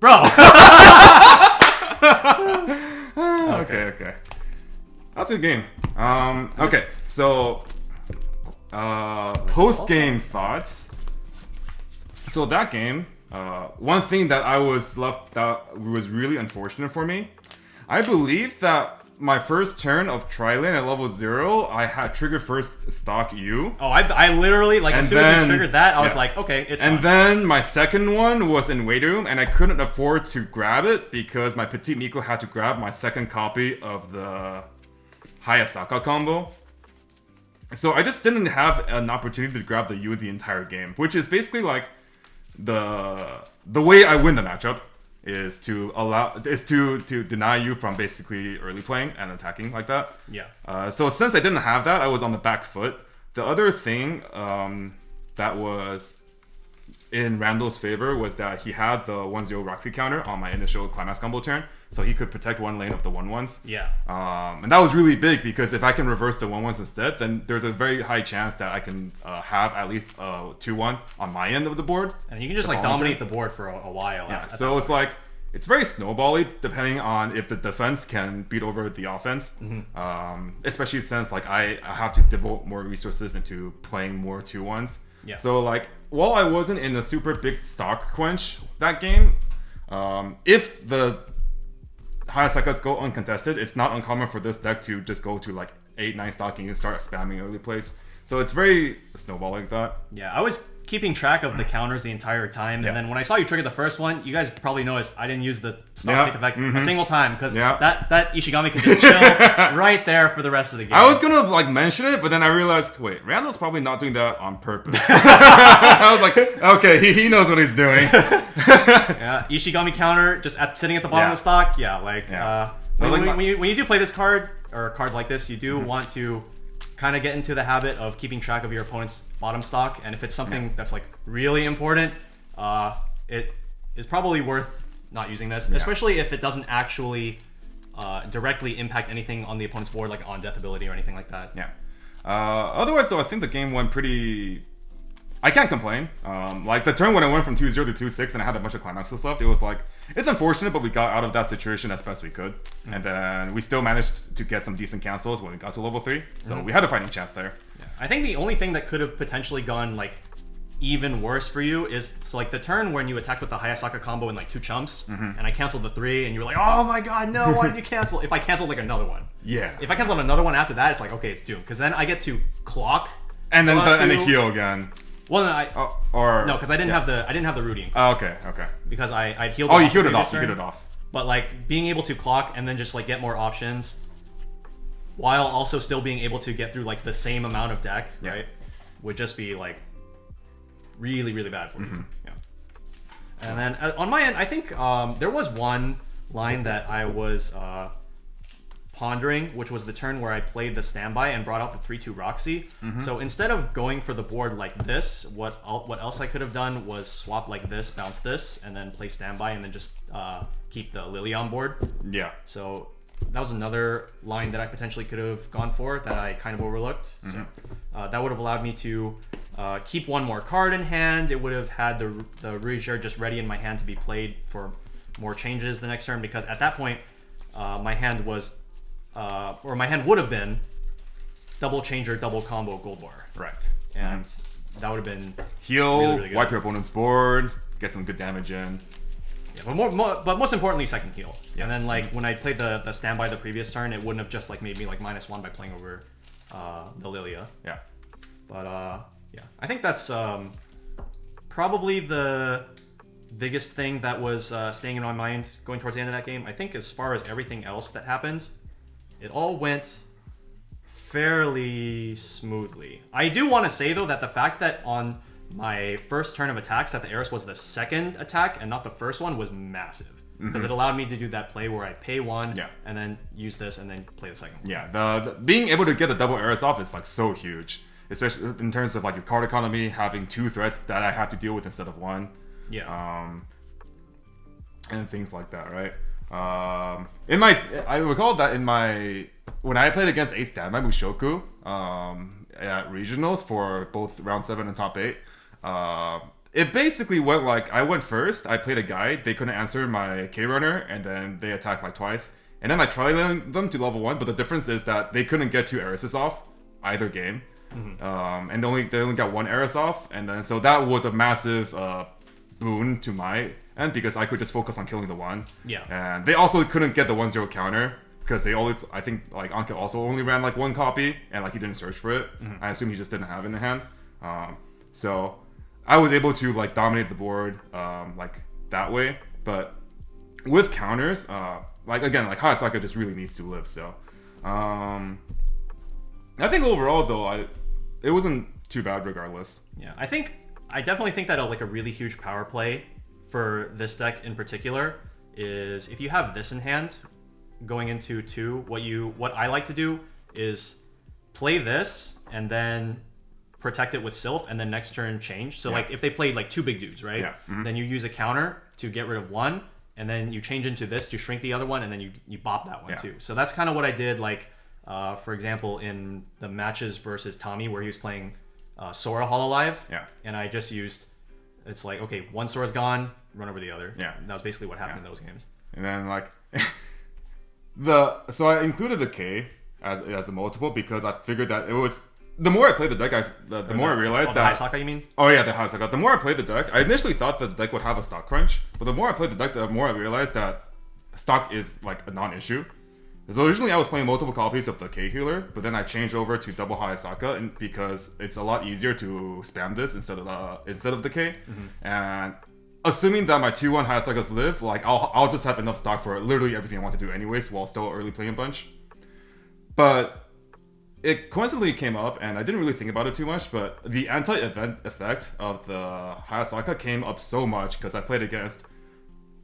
Bro! Okay. That's a good game. Okay, so post-game thoughts. So that game, one thing that I was left that was really unfortunate for me, I believe that my first turn of Tri-Lane at level 0, I had triggered first stock U. Oh, I literally, like, as soon as you triggered that, I was like, okay, it's And on. then my second one was in Wait Room, and I couldn't afford to grab it because my Petite Miko had to grab my second copy of the Hayasaka combo. So I just didn't have an opportunity to grab the U the entire game, which is basically like the way I win the matchup is to deny you from basically early playing and attacking like that. Yeah. So since I didn't have that, I was on the back foot. The other thing that was in Randall's favor was that he had the 1-0 Roxy counter on my initial Climax combo turn, so he could protect one lane of the 1-1s. Yeah. And that was really big because if I can reverse the 1-1s instead, then there's a very high chance that I can have at least 2-1 on my end of the board. And you can just like dominate the board for a while. Yeah, so it's like, it's very snowbally depending on if the defense can beat over the offense. Especially since like I have to devote more resources into playing more 2-1s. Yeah. So like, while I wasn't in a super big stock quench that game, if the Hayasakats go uncontested, it's not uncommon for this deck to just go to like 8-9 stocking and start spamming early plays. So it's very snowball like that. Yeah, I was keeping track of the counters the entire time, and then when I saw you trigger the first one, you guys probably noticed I didn't use the stock pick effect a single time because that Ishigami could just chill right there for the rest of the game. I was gonna like mention it, but then I realized, wait, Randall's probably not doing that on purpose. I was like, okay, he knows what he's doing. Yeah, Ishigami counter just sitting at the bottom of the stock. Yeah, when you do play this card or cards like this, you do want to kind of get into the habit of keeping track of your opponent's bottom stock, and if it's something that's like really important, it is probably worth not using this, especially if it doesn't actually directly impact anything on the opponent's board, like on death ability or anything like that. Yeah. Otherwise, though, I think the game went pretty. I can't complain. Like the turn when I went from 2-0 to 2-6 and I had a bunch of climaxes left, it was like, it's unfortunate, but we got out of that situation as best we could. And then we still managed to get some decent cancels when we got to level 3. So we had a fighting chance there. Yeah. I think the only thing that could have potentially gone like even worse for you is like the turn when you attack with the Hayasaka combo in like 2 chumps, and I canceled the 3, and you were like, oh my god, no, why did you cancel? If I canceled like another one. Yeah. If I canceled another one after that, it's like, okay, it's doomed. Because then I get to clock. And then the heal again. Well, no, no, because I didn't have the Rudy. Oh, okay. Because I'd healed. Oh, you healed it off. You healed it off. But like being able to clock and then just like get more options, while also still being able to get through like the same amount of deck, right, would just be like really, really bad for me. Yeah. And then on my end, I think there was one line that I was pondering, which was the turn where I played the standby and brought out the 3-2 Roxy. So instead of going for the board like this, what else I could have done was swap like this, bounce this, and then play standby, and then just keep the Lily on board. Yeah. So that was another line that I potentially could have gone for that I kind of overlooked. So that would have allowed me to keep one more card in hand. It would have had the Rouge just ready in my hand to be played for more changes the next turn, because at that point my hand was or my hand would have been double changer, double combo Goldbar. Right. And that would have been heal, really, really good. wipe your opponent's board, get some good damage in. Yeah, but most importantly, second heal. Yeah. And then like when I played the standby the previous turn, it wouldn't have just like made me like -1 by playing over the Lilia. Yeah. But yeah, I think that's probably the biggest thing that was staying in my mind going towards the end of that game. I think as far as everything else that happened, it all went fairly smoothly. I do want to say though that the fact that on my first turn of attacks that the Eris was the second attack and not the first one was massive, because it allowed me to do that play where I pay one and then use this and then play the second one. Yeah, the being able to get the double Eris off is like so huge, especially in terms of like your card economy, having 2 threats that I have to deal with instead of 1. Yeah. And things like that, right? I recall that when I played against 8 standby Mushoku at regionals for both round 7 and top 8, it basically went like I went first, I played a guy, they couldn't answer my K runner, and then they attacked like twice, and then I tried them to level 1, but the difference is that they couldn't get 2 Erises off either game, and they only got 1 Eris off, and then so that was a massive boon to my end because I could just focus on killing the 1. Yeah. And they also couldn't get the 1-0 counter because they always, I think like Anke also only ran like 1 copy and like he didn't search for it. I assume he just didn't have it in hand. So I was able to like dominate the board like that way. But with counters, like again, like Hayasaka just really needs to live. So I think overall though, it wasn't too bad regardless. Yeah, I definitely think that like a really huge power play for this deck in particular is if you have this in hand going into 2, what I like to do is play this and then protect it with Sylph and then next turn change. So like if they played like 2 big dudes, right? Yeah. Then you use a counter to get rid of 1 and then you change into this to shrink the other one and then you bop that one too. So that's kind of what I did like for example in the matches versus Tommy where he was playing Sora Hololive. Yeah. And I just used, it's like, okay, 1 Sora's gone, run over the other. Yeah. And that was basically what happened in those games. And then like so I included the K as a multiple because I figured that it was the more I played the deck, the more I realized that the Hayasaka, you mean? Oh yeah, the Hayasaka. The more I played the deck, I initially thought the deck would have a stock crunch, but the more I played the deck, the more I realized that stock is like a non-issue. So originally I was playing multiple copies of the K healer, but then I changed over to double Hayasaka because it's a lot easier to spam this instead of the K. And assuming that my 2-1 Hayasakas live, like I'll just have enough stock for literally everything I want to do anyways while still early playing a bunch. But it coincidentally came up, and I didn't really think about it too much, but the anti-event effect of the Hayasaka came up so much because I played against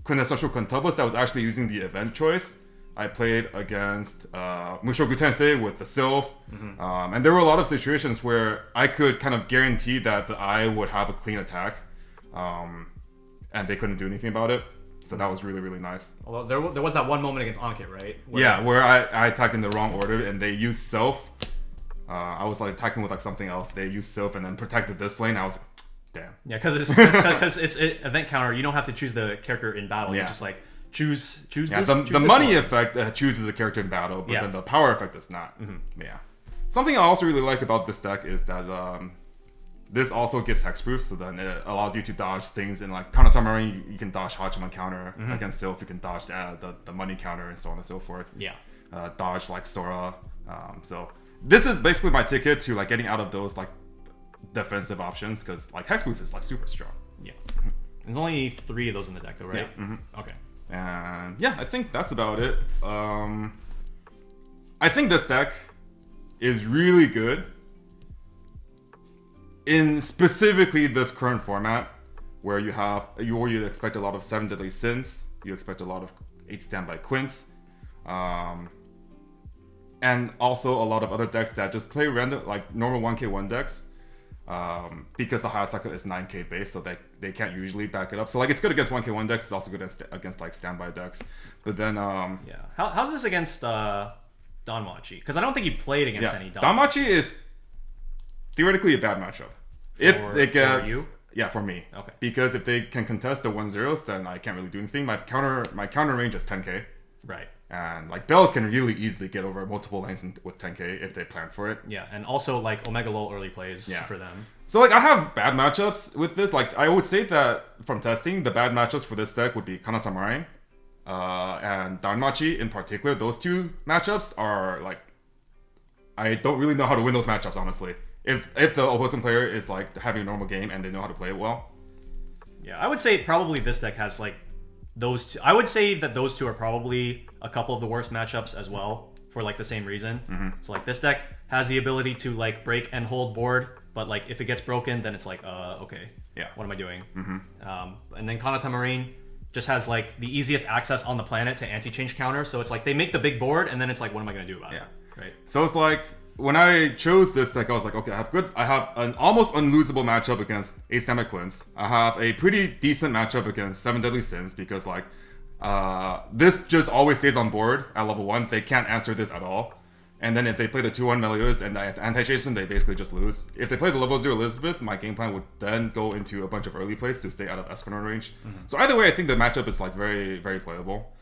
Quintessential Collectibles that was actually using the event choice. I played against Mushoku Tensei with the Sylph, and there were a lot of situations where I could kind of guarantee that the eye would have a clean attack, and they couldn't do anything about it. So that was really, really nice. Although there was that one moment against Ankit, right? Where I attacked in the wrong order and they used Sylph. I was like attacking with like something else. They used Sylph and then protected this lane. I was like, damn. Yeah, because it's an event counter. You don't have to choose the character in battle. You just like choose this. The money effect chooses the character in battle, but then the power effect does not. Yeah. Something I also really like about this deck is that this also gives hexproof, so then it allows you to dodge things in like Kanatamarin. You can dodge Hachiman counter against Sylph. You can dodge the money counter and so on and so forth. Yeah. Dodge like Sora. So this is basically my ticket to like getting out of those like defensive options because like hexproof is like super strong. Yeah. There's only 3 of those in the deck though, right? Yeah. Okay. And yeah, I think that's about it. I think this deck is really good in specifically this current format where you expect a lot of 7 Deadly Sins, you expect a lot of 8 Standby Quints, and also a lot of other decks that just play random like normal 1k1 decks. because the Hayasaka is 9k base, so they can't usually back it up. So like it's good against 1k1 decks. It's also good against like standby decks. But then yeah, how's this against Danmachi? Because I don't think you played against any Danmachi is theoretically a bad matchup. If they get for you. Yeah, for me. Okay. Because if they can contest the 1-0s, then I can't really do anything. My counter range is 10k. Right. And like bells can really easily get over multiple lanes with 10k if they plan for it. Yeah, and also like Omega Lol early plays for them. So like I have bad matchups with this. Like I would say that from testing, the bad matchups for this deck would be Kanata Marine and Danmachi in particular. Those two matchups are like I don't really know how to win those matchups, honestly. If the opposing player is like having a normal game and they know how to play it well. Yeah, I would say probably this deck has like those two. I would say that those two are probably a couple of the worst matchups as well for like the same reason. So like this deck has the ability to like break and hold board, but like if it gets broken, then it's like okay, yeah, what am I doing? And then Kanata Marine just has like the easiest access on the planet to anti-change counter, so it's like they make the big board, and then it's like what am I gonna do about it? Right. So it's like when I chose this deck, I was like, okay, I have an almost unlosable matchup against Ace Dama Quints. I have a pretty decent matchup against 7 Deadly Sins because like this just always stays on board at level 1. They can't answer this at all. And then if they play the 2-1 Meliodas and the anti-Jason, they basically just lose. If they play the level 0 Elizabeth, my game plan would then go into a bunch of early plays to stay out of Escanor range. So either way, I think the matchup is like very, very playable.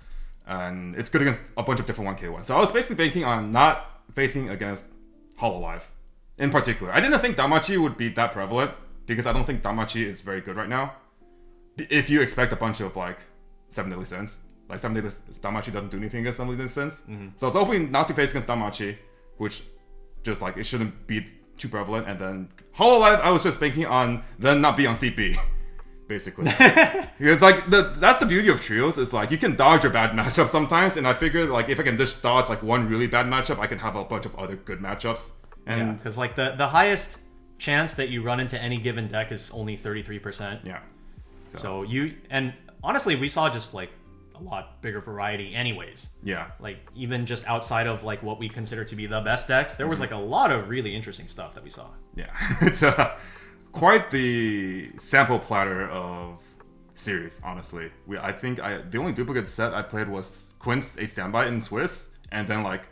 And it's good against a bunch of different 1k1s. So I was basically banking on not facing against Hololive in particular. I didn't think Danmachi would be that prevalent because I don't think Danmachi is very good right now. If you expect a bunch of like 7 Deadly Sins, like 7 Deadly Danmachi doesn't do anything against 7 Deadly Sins. So I was hoping not to face against Danmachi, which just like it shouldn't be too prevalent. And then Hololive, I was just banking on then not be on CP. Basically, because like that's the beauty of trios is like you can dodge a bad matchup sometimes, and I figured like if I can just dodge like one really bad matchup, I can have a bunch of other good matchups. And because like the highest chance that you run into any given deck is only 33%. Yeah. So you and honestly, we saw just like a lot bigger variety, anyways. Yeah. Like even just outside of like what we consider to be the best decks, there was like a lot of really interesting stuff that we saw. Yeah, it's quite the sample platter of series, honestly. I think the only duplicate set I played was Quince A Standby in Swiss, and then like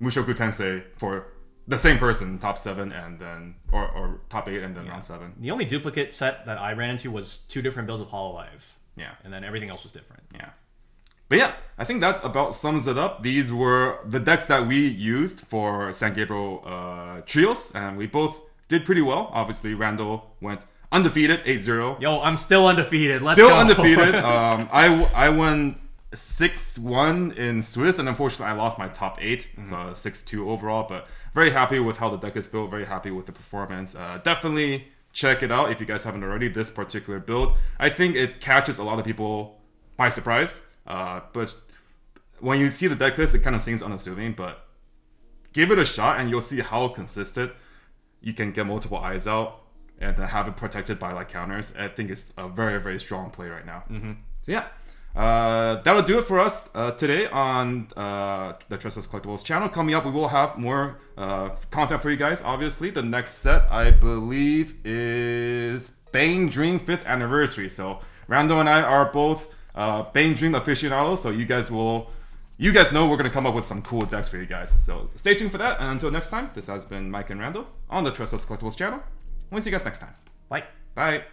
Mushoku Tensei for the same person, top 7 and then or top 8 and then round 7. The only duplicate set that I ran into was 2 different builds of Hololive. Yeah. And then everything else was different. Yeah. But yeah, I think that about sums it up. These were the decks that we used for San Gabriel trios, and we both did pretty well. Obviously, Randall went undefeated, 8-0. Yo, I'm still undefeated. Let's go. Still undefeated. I won 6-1 in Swiss, and unfortunately, I lost my top 8. So 6-2 overall. But very happy with how the deck is built. Very happy with the performance. Definitely check it out if you guys haven't already. This particular build, I think it catches a lot of people by surprise. But when you see the deck list, it kind of seems unassuming. But give it a shot, and you'll see how consistent you can get multiple eyes out and have it protected by like counters. I think it's a very, very strong play right now. So yeah, that'll do it for us today on the Tressa's Collectibles channel. Coming up, we will have more content for you guys. Obviously, the next set I believe is Bane Dream 5th anniversary. So Rando and I are both Bane Dream aficionados. So you guys know we're going to come up with some cool decks for you guys. So stay tuned for that. And until next time, this has been Mike and Randall on the Tressa's Collectibles channel. We'll see you guys next time. Bye. Bye.